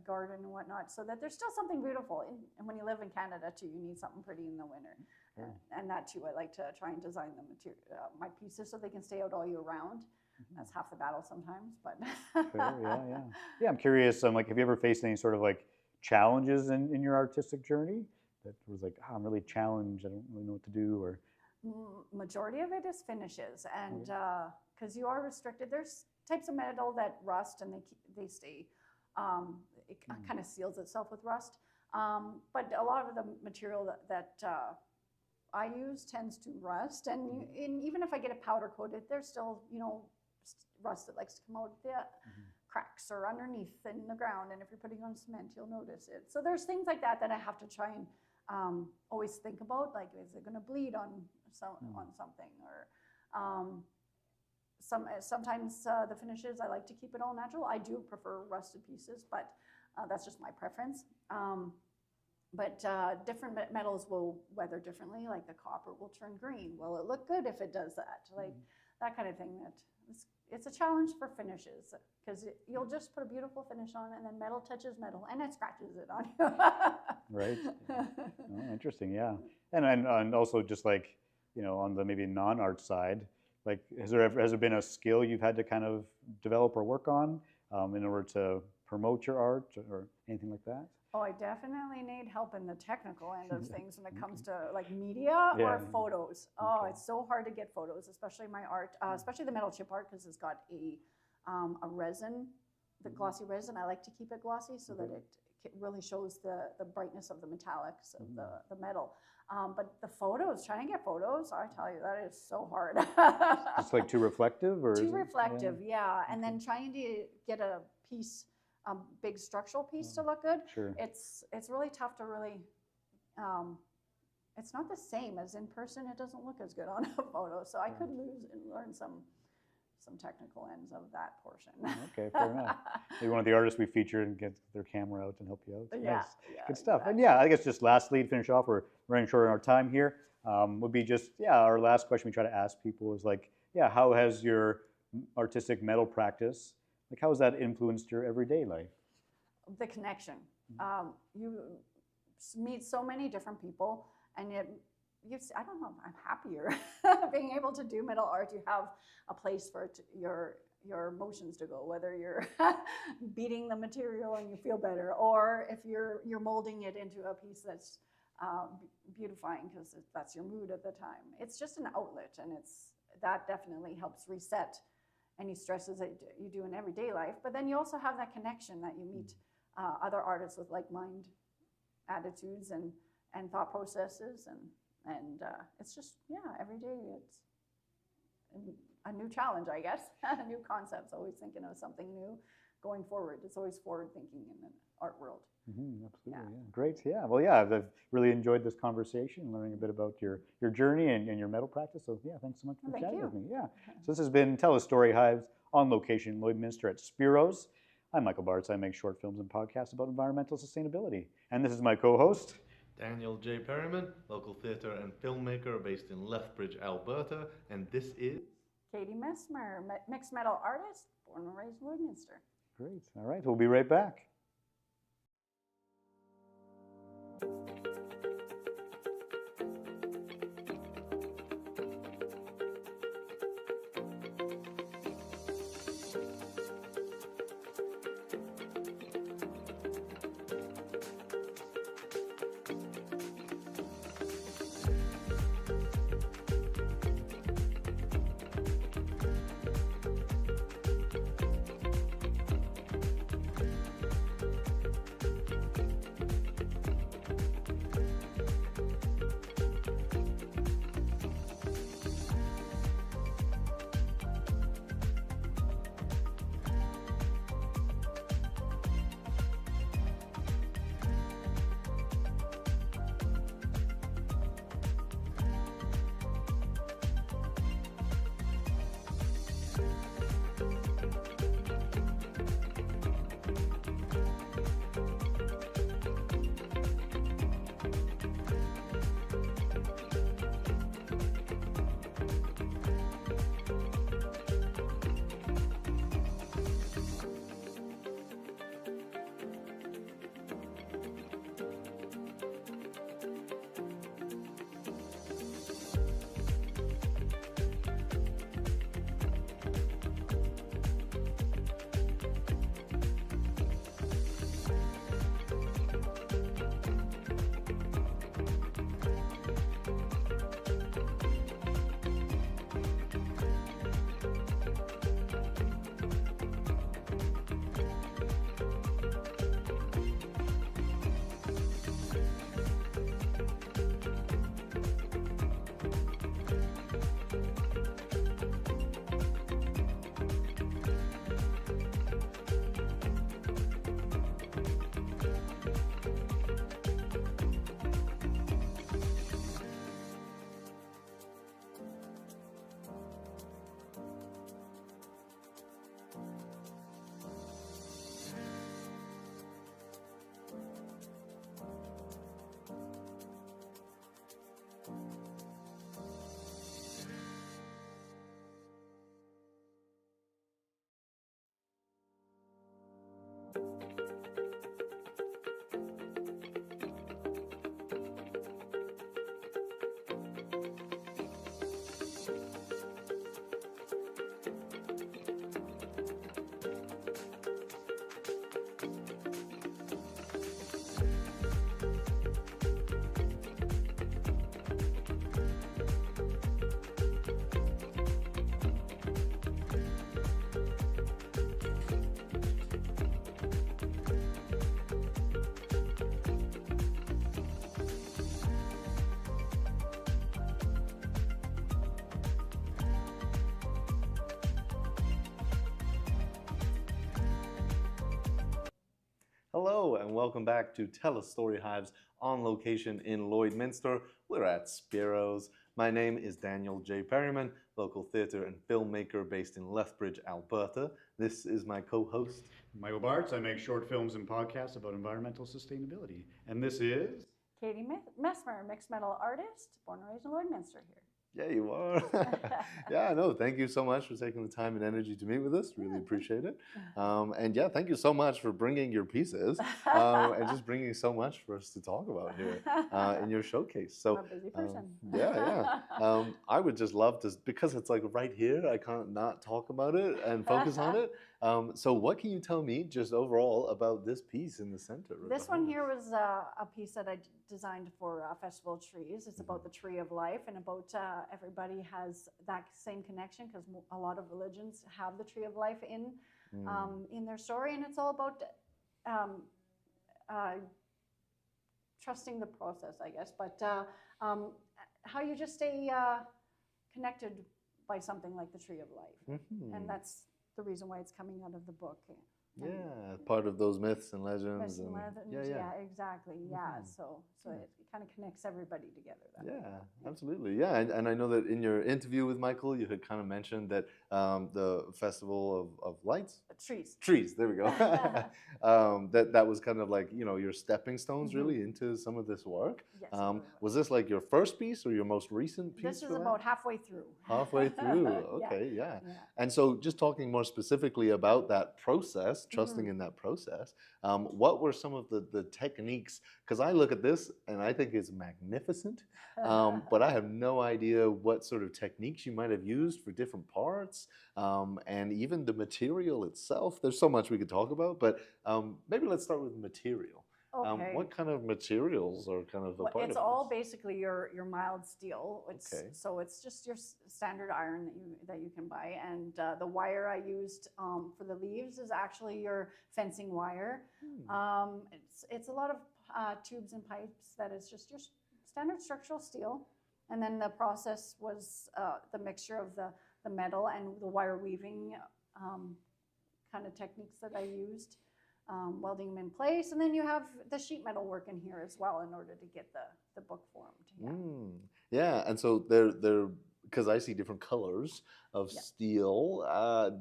garden and whatnot, so that there's still something beautiful. And when you live in Canada too, you need something pretty in the winter. And that too, I like to try and design the material, my pieces, so they can stay out all year round. That's half the battle sometimes, but. Yeah, I'm curious. Like, have you ever faced any sort of like challenges in your artistic journey that was like, I'm really challenged, I don't really know what to do? Or majority of it is finishes, and because you are restricted, there's types of metal that rust and they stay. It kind of seals itself with rust, but a lot of the material that I use tends to rust, and even if I get it powder coated, there's still rust that likes to come out the cracks or underneath in the ground, and if you're putting on cement, you'll notice it. So there's things like that I have to try and always think about, like, is it going to bleed on something, or sometimes the finishes, I like to keep it all natural. I do prefer rusted pieces, but that's just my preference. But different metals will weather differently, like the copper will turn green. Will it look good if it does that? Like that kind of thing. It's a challenge for finishes, because you'll just put a beautiful finish on, and then metal touches metal, and it scratches it on you. Right. Oh, interesting. Yeah. And also just like, on the maybe non-art side, like has there been a skill you've had to kind of develop or work on in order to promote your art or anything like that? Oh, I definitely need help in the technical end of things when it comes to like media or photos. Oh, it's so hard to get photos, especially my art, especially the metal chip art, because it's got a resin, the glossy resin. I like to keep it glossy so that it really shows the brightness of the metallics of the metal. But the photos, trying to get photos, I tell you, that is so hard. It's like too reflective, or too reflective, and then trying to get a piece. Big structural piece to look good. Sure. It's really tough to really. It's not the same as in person. It doesn't look as good on a photo. So I could learn some technical ends of that portion. Okay, fair enough. Maybe one of the artists we featured and get their camera out and help you out. Yeah, nice. Good stuff. Exactly. And I guess just lastly, to finish off, we're running short on our time here. Would be just our last question we try to ask people is like, how has your artistic metal practice, like how has that influenced your everyday life? The connection. You meet so many different people, and I don't know, I'm happier being able to do metal art. You have a place for your emotions to go, whether you're beating the material and you feel better, or if you're molding it into a piece that's beautifying because that's your mood at the time. It's just an outlet, and that definitely helps reset any stresses that you do in everyday life. But then you also have that connection that you meet other artists with like-minded attitudes and thought processes, and it's just every day it's a new challenge, I guess. New concepts, always thinking of something new going forward. It's always forward thinking in the art world. Absolutely, great. Well, I've really enjoyed this conversation, learning a bit about your journey and your metal practice. So thanks so much for chatting with me. So this has been Tell a Story Hives on location in Lloydminster at Spiros. I'm Michael Bartz. I make short films and podcasts about environmental sustainability. And this is my co-host, Daniel J. Perryman, local theatre and filmmaker based in Lethbridge, Alberta. And this is Katy Messmer, mixed metal artist, born and raised in Lloydminster. Great. All right, we'll be right back. Hello and welcome back to Tell Us Story Hives on location in Lloydminster. We're at Spiro's. My name is Daniel J. Perryman, local theatre and filmmaker based in Lethbridge, Alberta. This is my co-host, Michael Bartz. I make short films and podcasts about environmental sustainability. And this is... Katy Messmer, mixed metal artist, born and raised in Lloydminster here. Yeah, you are. Yeah, no, thank you so much for taking the time and energy to meet with us. Really appreciate it. And yeah, thank you so much for bringing your pieces and just bringing so much for us to talk about here in your showcase. So, I'm a busy person. Yeah. I would just love to, because it's like right here, I can't not talk about it and focus on it. So what can you tell me just overall about this piece in the center? This one here was a piece that I designed for Festival of Trees. It's about the tree of life and about everybody has that same connection because a lot of religions have the tree of life in their story, and it's all about trusting the process, I guess, but how you just stay connected by something like the tree of life. And that's the reason why it's coming out of the book. Yeah, part of those myths and legends. Yeah, exactly. Yeah, so it kind of connects everybody together. Yeah, absolutely. Yeah, and I know that in your interview with Michael, you had kind of mentioned that the Festival of Lights? Trees, there we go. that was kind of like, you know, your stepping stones really into some of this work. Yes, was this like your first piece or your most recent piece? This is about halfway through. Halfway through, okay, yeah. And so just talking more specifically about that process, trusting in that process, what were some of the techniques? Because I look at this and I think it's magnificent, but I have no idea what sort of techniques you might have used for different parts, and even the material itself. There's so much we could talk about, but maybe let's start with material. Okay. What kind of materials are kind of a part of It's this? all basically your mild steel. Okay. So it's just your standard iron that you can buy. And the wire I used for the leaves is actually your fencing wire. It's a lot of tubes and pipes that is just your standard structural steel. And then the process was the mixture of the metal and the wire weaving kind of techniques that I used. Welding them in place, and then you have the sheet metal work in here as well in order to get the book formed. Yeah, and so they're because I see different colors of steel.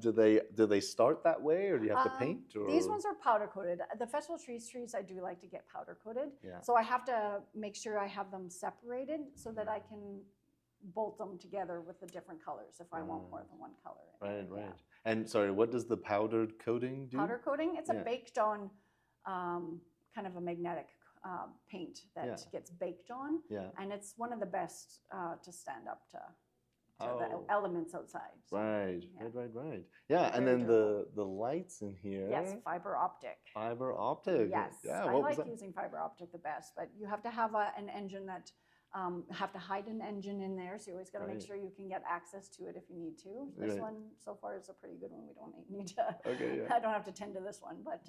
Do they start that way, or do you have to paint? Or? These ones are powder coated. The Festival of Trees I do like to get powder coated. Yeah. So I have to make sure I have them separated so that I can bolt them together with the different colors if I want more than one color. Right. And sorry, what does the powdered coating do? Powder coating, it's a baked on kind of a magnetic paint that gets baked on. Yeah. And it's one of the best to stand up to the elements outside. So, Right. Yeah, and then the lights in here. Yes, fiber optic. Fiber optic. Yes, Yeah, I like using fiber optic the best, but you have to have an engine that have to hide an engine in there, so you always got to make sure you can get access to it if you need to. This one so far is a pretty good one. We don't need to. I don't have to tend to this one, but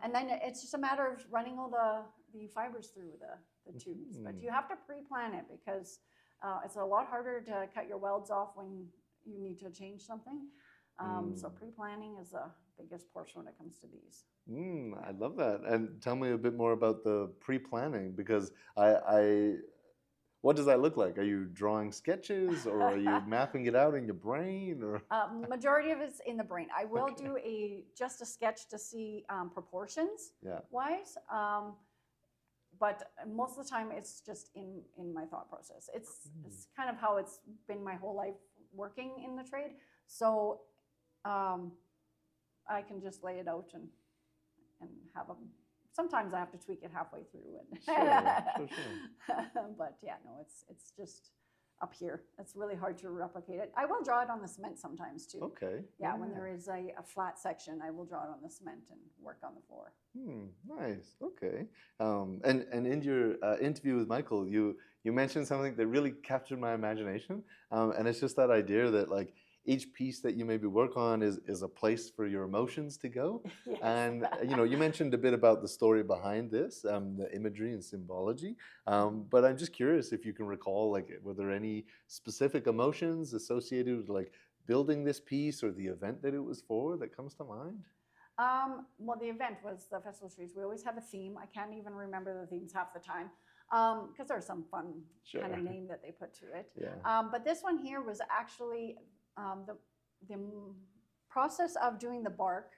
and then it's just a matter of running all the fibers through the tubes. But you have to pre-plan it because it's a lot harder to cut your welds off when you need to change something. So pre-planning is the biggest portion when it comes to these. I love that. And tell me a bit more about the pre-planning, because what does that look like? Are you drawing sketches or are you mapping it out in your brain? Or majority of it's in the brain. I will do just a sketch to see proportions wise. But most of the time it's just in my thought process. It's kind of how it's been my whole life working in the trade. So I can just lay it out and have them. Sometimes I have to tweak it halfway through. Sure. But yeah, no, it's just up here. It's really hard to replicate it. I will draw it on the cement sometimes too. Okay. Yeah, when there is a flat section, I will draw it on the cement and work on the floor. Nice. Okay. And in your interview with Michael, you mentioned something that really captured my imagination, and it's just that idea that like each piece that you maybe work on is a place for your emotions to go. Yes. And you mentioned a bit about the story behind this, the imagery and symbology. But I'm just curious if you can recall, like, were there any specific emotions associated with like building this piece or the event that it was for that comes to mind? Well, the event was the Festival of Trees. We always have a theme. I can't even remember the themes half the time because there's some fun kind of name that they put to it. Yeah. But this one here was actually the process of doing the bark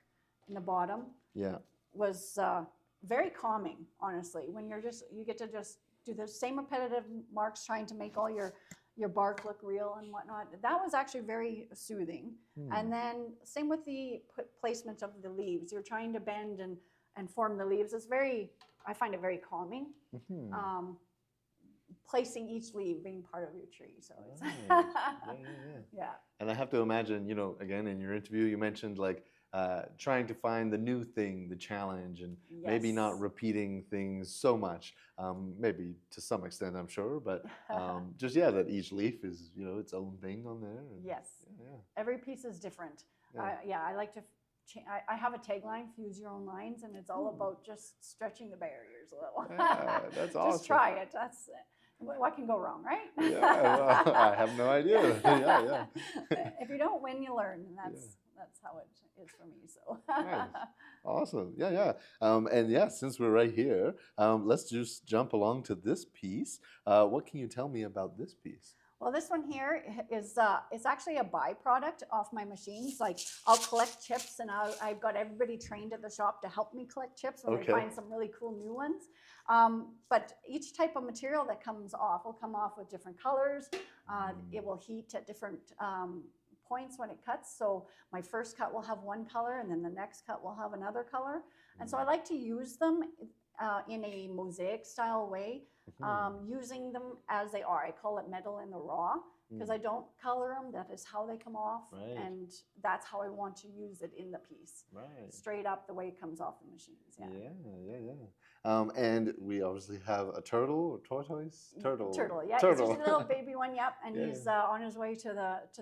in the bottom Yeah. was very calming, honestly. When you get to just do the same repetitive marks trying to make all your bark look real and whatnot. That was actually very soothing. And then same with the placement of the leaves. You're trying to bend and form the leaves. It's I find it very calming. Placing each leaf being part of your tree. So it's yeah. And I have to imagine, you know, again, in your interview, you mentioned like trying to find the new thing, the challenge, and maybe not repeating things so much. Maybe to some extent, I'm sure, but just that each leaf is, you know, its own thing on there. And, yes. Every piece is different. I like to. I have a tagline: "Fuse your own lines," and it's all about just stretching the barriers a little. Yeah, that's awesome. Just try it. That's what can go wrong, right? Yeah, well, I have no idea. Yeah. If you don't win, you learn, and that's how it is for me. So nice. Awesome. Yeah. And since we're right here, let's just jump along to this piece. What can you tell me about this piece? Well, this one here is it's actually a byproduct of my machines. Like I'll collect chips, and I've got everybody trained at the shop to help me collect chips when I find some really cool new ones. But each type of material that comes off will come off with different colors. It will heat at different points when it cuts. So my first cut will have one color, and then the next cut will have another color. And so I like to use them in a mosaic style way. Using them as they are. I call it metal in the raw because I don't color them. That is how they come off, and that's how I want to use it in the piece. Straight up the way it comes off the machines. Yeah. And we obviously have a turtle or tortoise. Turtle. Yeah, it's just a little baby one. Yep, and he's on his way to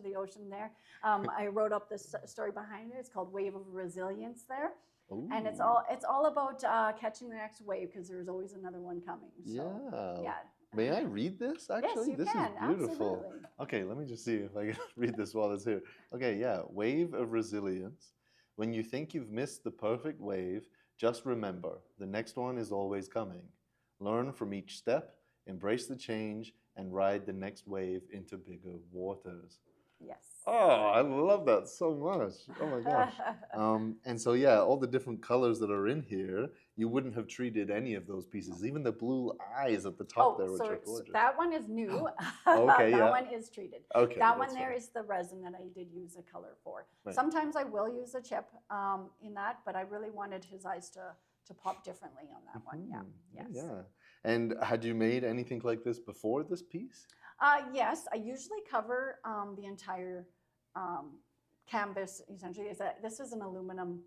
the ocean there. I wrote up this story behind it. It's called Wave of Resilience there. Ooh. And it's all about catching the next wave because there's always another one coming. So, yeah. May I read this? Actually, yes, you this can. is beautiful. Absolutely. Okay, let me just see if I can read this while it's here. Okay, Wave of resilience. When you think you've missed the perfect wave, just remember the next one is always coming. Learn from each step, embrace the change, and ride the next wave into bigger waters. Yes. Oh, I love that so much. Oh my gosh. And so, all the different colors that are in here, you wouldn't have treated any of those pieces, even the blue eyes at the top there, which are gorgeous. That one is new. Okay, that one is treated. Okay. That one there is the resin that I did use a color for. Right. Sometimes I will use a chip in that, but I really wanted his eyes to pop differently on that one. Yeah. Yes. Yeah. And had you made anything like this before this piece? Yes, I usually cover the entire canvas, essentially. This is an aluminum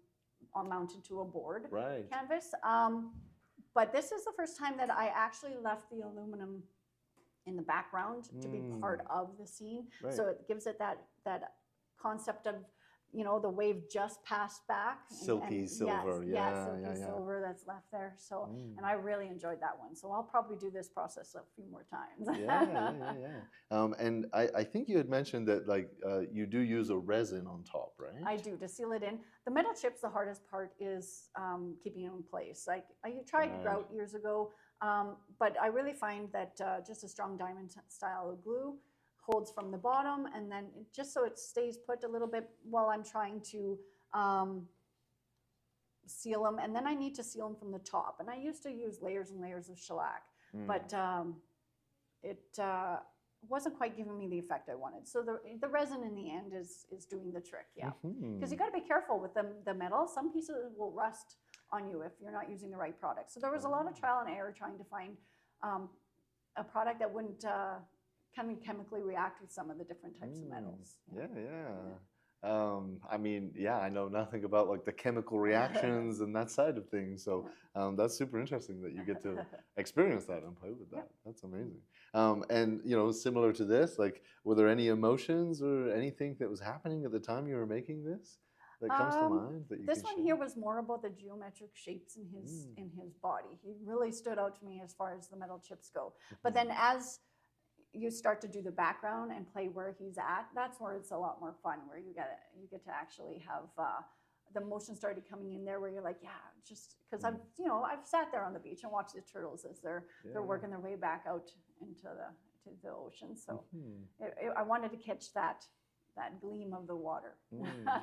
mounted to a board canvas. But this is the first time that I actually left the aluminum in the background to be part of the scene. Right. So it gives it that concept of, the wave just passed back. Silky silver, silky silver that's left there. So, and I really enjoyed that one. So I'll probably do this process a few more times. And I think you had mentioned that you do use a resin on top, right? I do, to seal it in. The metal chips, the hardest part is keeping it in place. I tried grout years ago, but I really find that just a strong diamond style of glue holds from the bottom, and then just so it stays put a little bit while I'm trying to seal them, and then I need to seal them from the top. And I used to use layers and layers of shellac, but it wasn't quite giving me the effect I wanted. So the resin in the end is doing the trick, because you got to be careful with the metal. Some pieces will rust on you if you're not using the right product. So there was a lot of trial and error trying to find a product that wouldn't kind of chemically react with some of the different types of metals. I mean, I know nothing about the chemical reactions and that side of things. So that's super interesting that you get to experience that and play with that. That's amazing. And similar to this, were there any emotions or anything that was happening at the time you were making this that comes to mind? That you this one here was more about the geometric shapes in his body. He really stood out to me as far as the metal chips go. But then as you start to do the background and play where he's at, that's where it's a lot more fun, where you get to actually have the emotion started coming in there where you're like, yeah, just because I've sat there on the beach and watched the turtles as they're working their way back out into the ocean. So I wanted to catch that gleam of the water.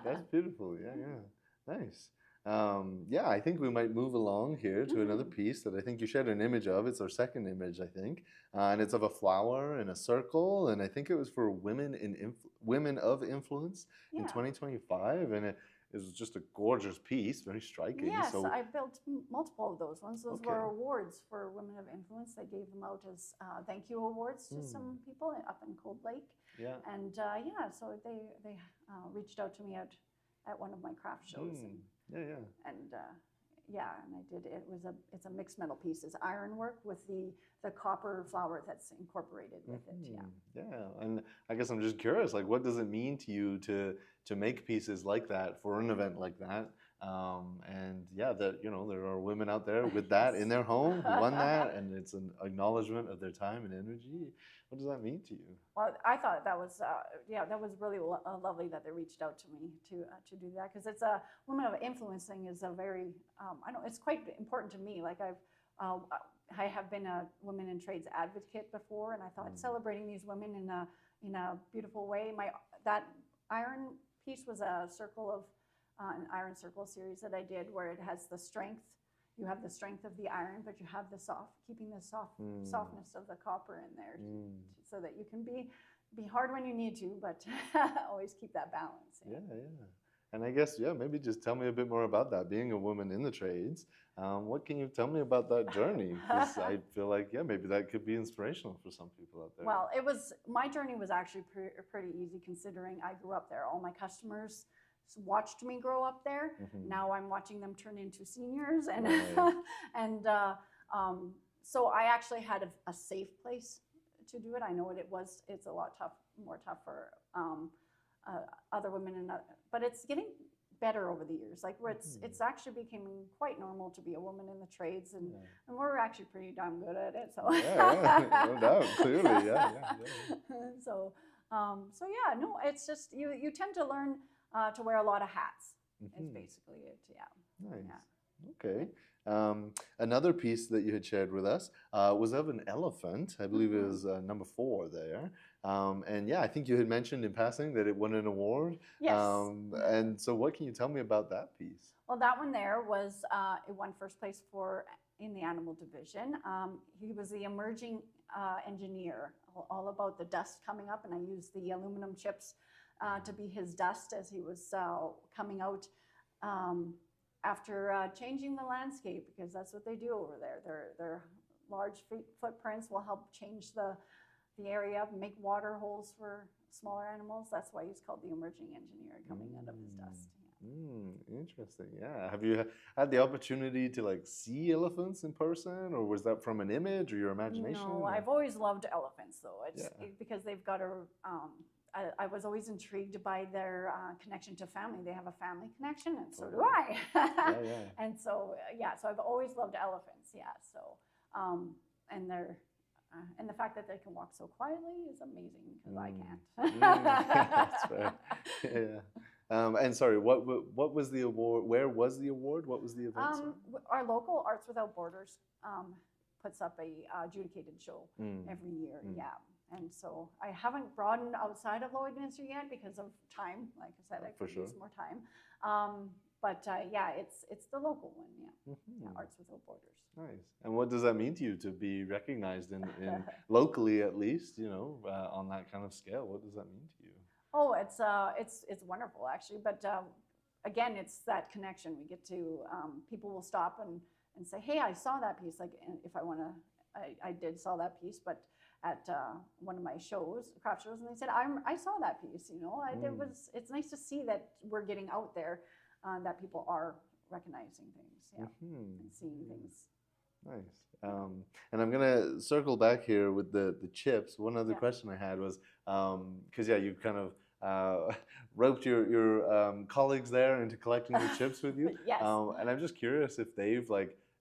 That's beautiful. Yeah. Nice. Yeah, I think we might move along here to another piece that I think you shared an image of. It's our second image, I think, and it's of a flower in a circle, and I think it was for women of influence in 2025, and it was just a gorgeous piece, very striking. Yes, so, I built multiple of those ones. Those were awards for women of influence. They gave them out as thank you awards to some people up in Cold Lake. Yeah, and so they reached out to me at one of my craft shows. And I did. It's a mixed metal piece. It's ironwork with the copper flower that's incorporated with it. Yeah, and I guess I'm just curious, like, what does it mean to you to make pieces like that for an event like that? And yeah, that there are women out there with that in their home who won that, and it's an acknowledgement of their time and energy. What does that mean to you? Well, I thought that was that was really lovely that they reached out to me to do that, because it's a women of influence thing is a very it's quite important to me. Like I have been a women in trades advocate before, and I thought celebrating these women in a beautiful way. That iron piece was a circle of an iron circle series that I did, where it has the strength. You have the strength of the iron, but you have the keeping the softness of the copper in there, so that you can be hard when you need to, but always keep that balance. Yeah. And I guess, maybe just tell me a bit more about that. Being a woman in the trades, what can you tell me about that journey? Because I feel like, maybe that could be inspirational for some people out there. Well, my journey was actually pretty easy, considering I grew up there. All my customers watched me grow up there. Now I'm watching them turn into seniors, and so I actually had a safe place to do it. I know it's a lot more tough for other women, but it's getting better over the years. Like where it's actually becoming quite normal to be a woman in the trades, and we're actually pretty damn good at it. So no doubt, clearly, So no, it's just you tend to learn to wear a lot of hats. Is basically it. Nice. Okay. Another piece that you had shared with us was of an elephant. I believe it was number 4 there. And I think you had mentioned in passing that it won an award. Yes. And so what can you tell me about that piece? Well, that one there was, it won first place in the animal division. He was the emerging engineer, all about the dust coming up, and I used the aluminum chips to be his dust as he was coming out after changing the landscape, because that's what they do over there. Their large footprints will help change the area, make water holes for smaller animals. That's why he's called the emerging engineer, coming out of his dust. Interesting. Yeah. Have you had the opportunity to see elephants in person, or was that from an image or your imagination? No, I've always loved elephants, though. Because they've got I was always intrigued by their connection to family. They have a family connection, and so do I. And so, so I've always loved elephants. So, and the fact that they can walk so quietly is amazing, because I can't. That's fair. And sorry, what was the award? Where was the award? What was the event? Our local Arts Without Borders puts up a adjudicated show every year. And so I haven't broadened outside of Lloydminster yet because of time. Like I said, I could use more time. But it's the local one. Arts Without Borders. Nice. And what does that mean to you to be recognized in locally, at least, on that kind of scale? What does that mean to you? Oh, it's wonderful, actually. But again, it's that connection. We get to people will stop and say, "Hey, I saw that piece." Like, if I want to, I did saw that piece, but at one of my shows, craft shows, and they said, "I saw that piece." It's nice to see that we're getting out there, that people are recognizing things, and seeing things. Nice. And I'm gonna circle back here with the chips. One other question I had was, because you kind of roped your colleagues there into collecting the chips with you. Yes. And I'm just curious if they've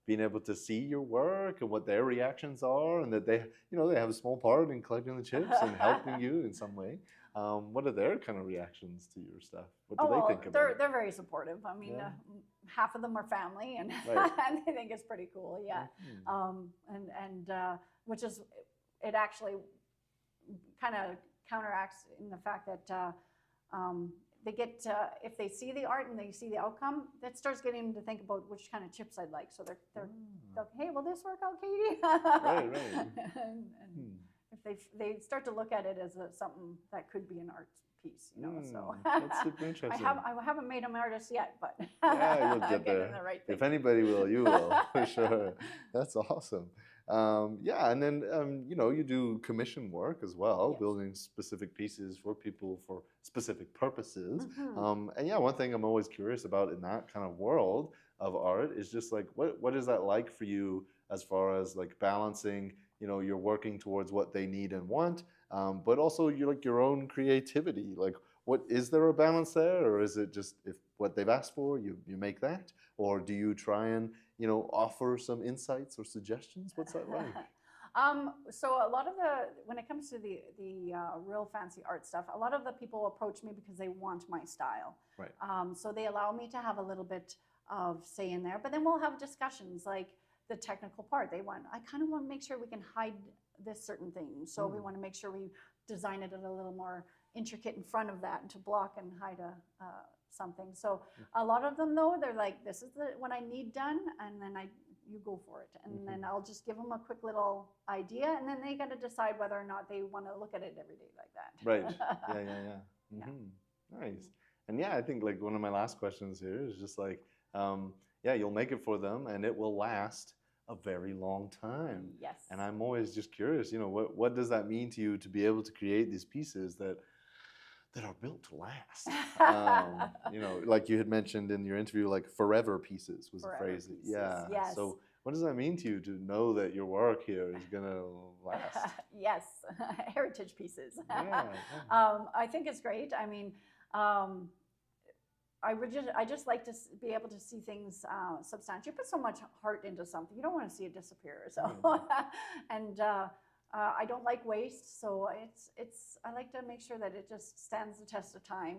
been able to see your work and what their reactions are, and that they have a small part in collecting the chips and helping you in some way. What are their kind of reactions to your stuff? What do Oh, well, they think about it? they're very supportive. I mean, Yeah. Half of them are family, and, Right. and they think it's pretty cool. Yeah, which is, it actually kind of counteracts in the fact that they get, if they see the art and they see the outcome, that starts getting them to think about which kind of chips I'd like. So they're hey, will this work out, Katie? Right. and if they start to look at it as something that could be an art piece, you know. So That's super interesting. I haven't made them artists yet, but Yeah, you'll I'm get getting there. the right If thing. anybody will, you will, for sure. That's awesome. Yeah, and then, you do commission work as well, Yes. building specific pieces for people for specific purposes. Mhm. And yeah, one thing I'm always curious about in that kind of world of art is just like, what is that like for you as far as like balancing, you're working towards what they need and want, but also your own creativity. Like, is there a balance there, or is it just if what they've asked for, you make that, or do you try and offer some insights or suggestions? What's that like? So a lot of when it comes to the real fancy art stuff, a lot of the people approach me because they want my style. Right. So they allow me to have a little bit of say in there, but then we'll have discussions like the technical part. I kind of want to make sure we can hide this certain thing. So we want to make sure we design it a little more intricate in front of that and to block and hide something. So a lot of them though, they're like, this is what I need done, and then you go for it. And then I'll just give them a quick little idea, and then they got to decide whether or not they want to look at it every day like that. Right. Yeah. Nice. And yeah, I think like one of my last questions here is just like, you'll make it for them and it will last a very long time. Yes. And I'm always just curious, what does that mean to you to be able to create these pieces that are built to last? Like you had mentioned in your interview, like forever pieces was a phrase. Pieces. Yeah. Yes. So what does that mean to you to know that your work here is going to last? Yes, heritage pieces. Yeah. I think it's great. I mean, I just like to be able to see things substantial. You put so much heart into something, you don't want to see it disappear. So, and I don't like waste, so I like to make sure that it just stands the test of time,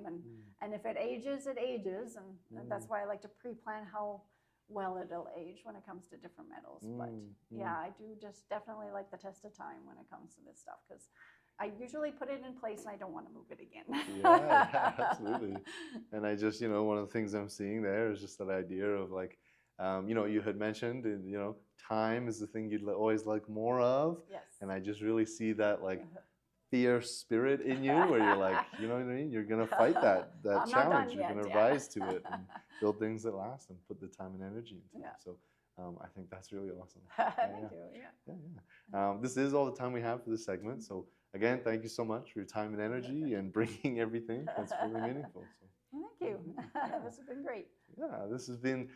and if it ages, it ages, and that's why I like to pre-plan how well it'll age when it comes to different metals. But yeah, I do just definitely like the test of time when it comes to this stuff, because I usually put it in place and I don't want to move it again. Yeah, absolutely. And I just, one of the things I'm seeing there is just that idea of like, you had mentioned, time is the thing you'd always like more of. Yes. And I just really see that fierce spirit in you where you're like, you know what I mean? You're going to fight that challenge. You're going to rise to it and build things that last and put the time and energy into it. So I think that's really awesome. Thank you. Yeah. This is all the time we have for this segment. So again, thank you so much for your time and energy and bringing everything. That's really meaningful. So. Thank you. This has been great. Yeah, this has been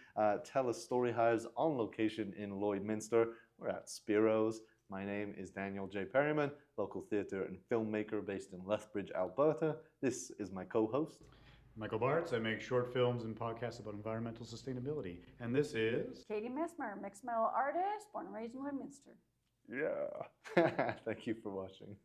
Tell Us Story Hives on location in Lloydminster. We're at Spiro's. My name is Daniel J. Perryman, local theatre and filmmaker based in Lethbridge, Alberta. This is my co-host, Michael Bartz. I make short films and podcasts about environmental sustainability. And this is Katy Messmer, mixed metal artist, born and raised in Lloydminster. Yeah. Thank you for watching.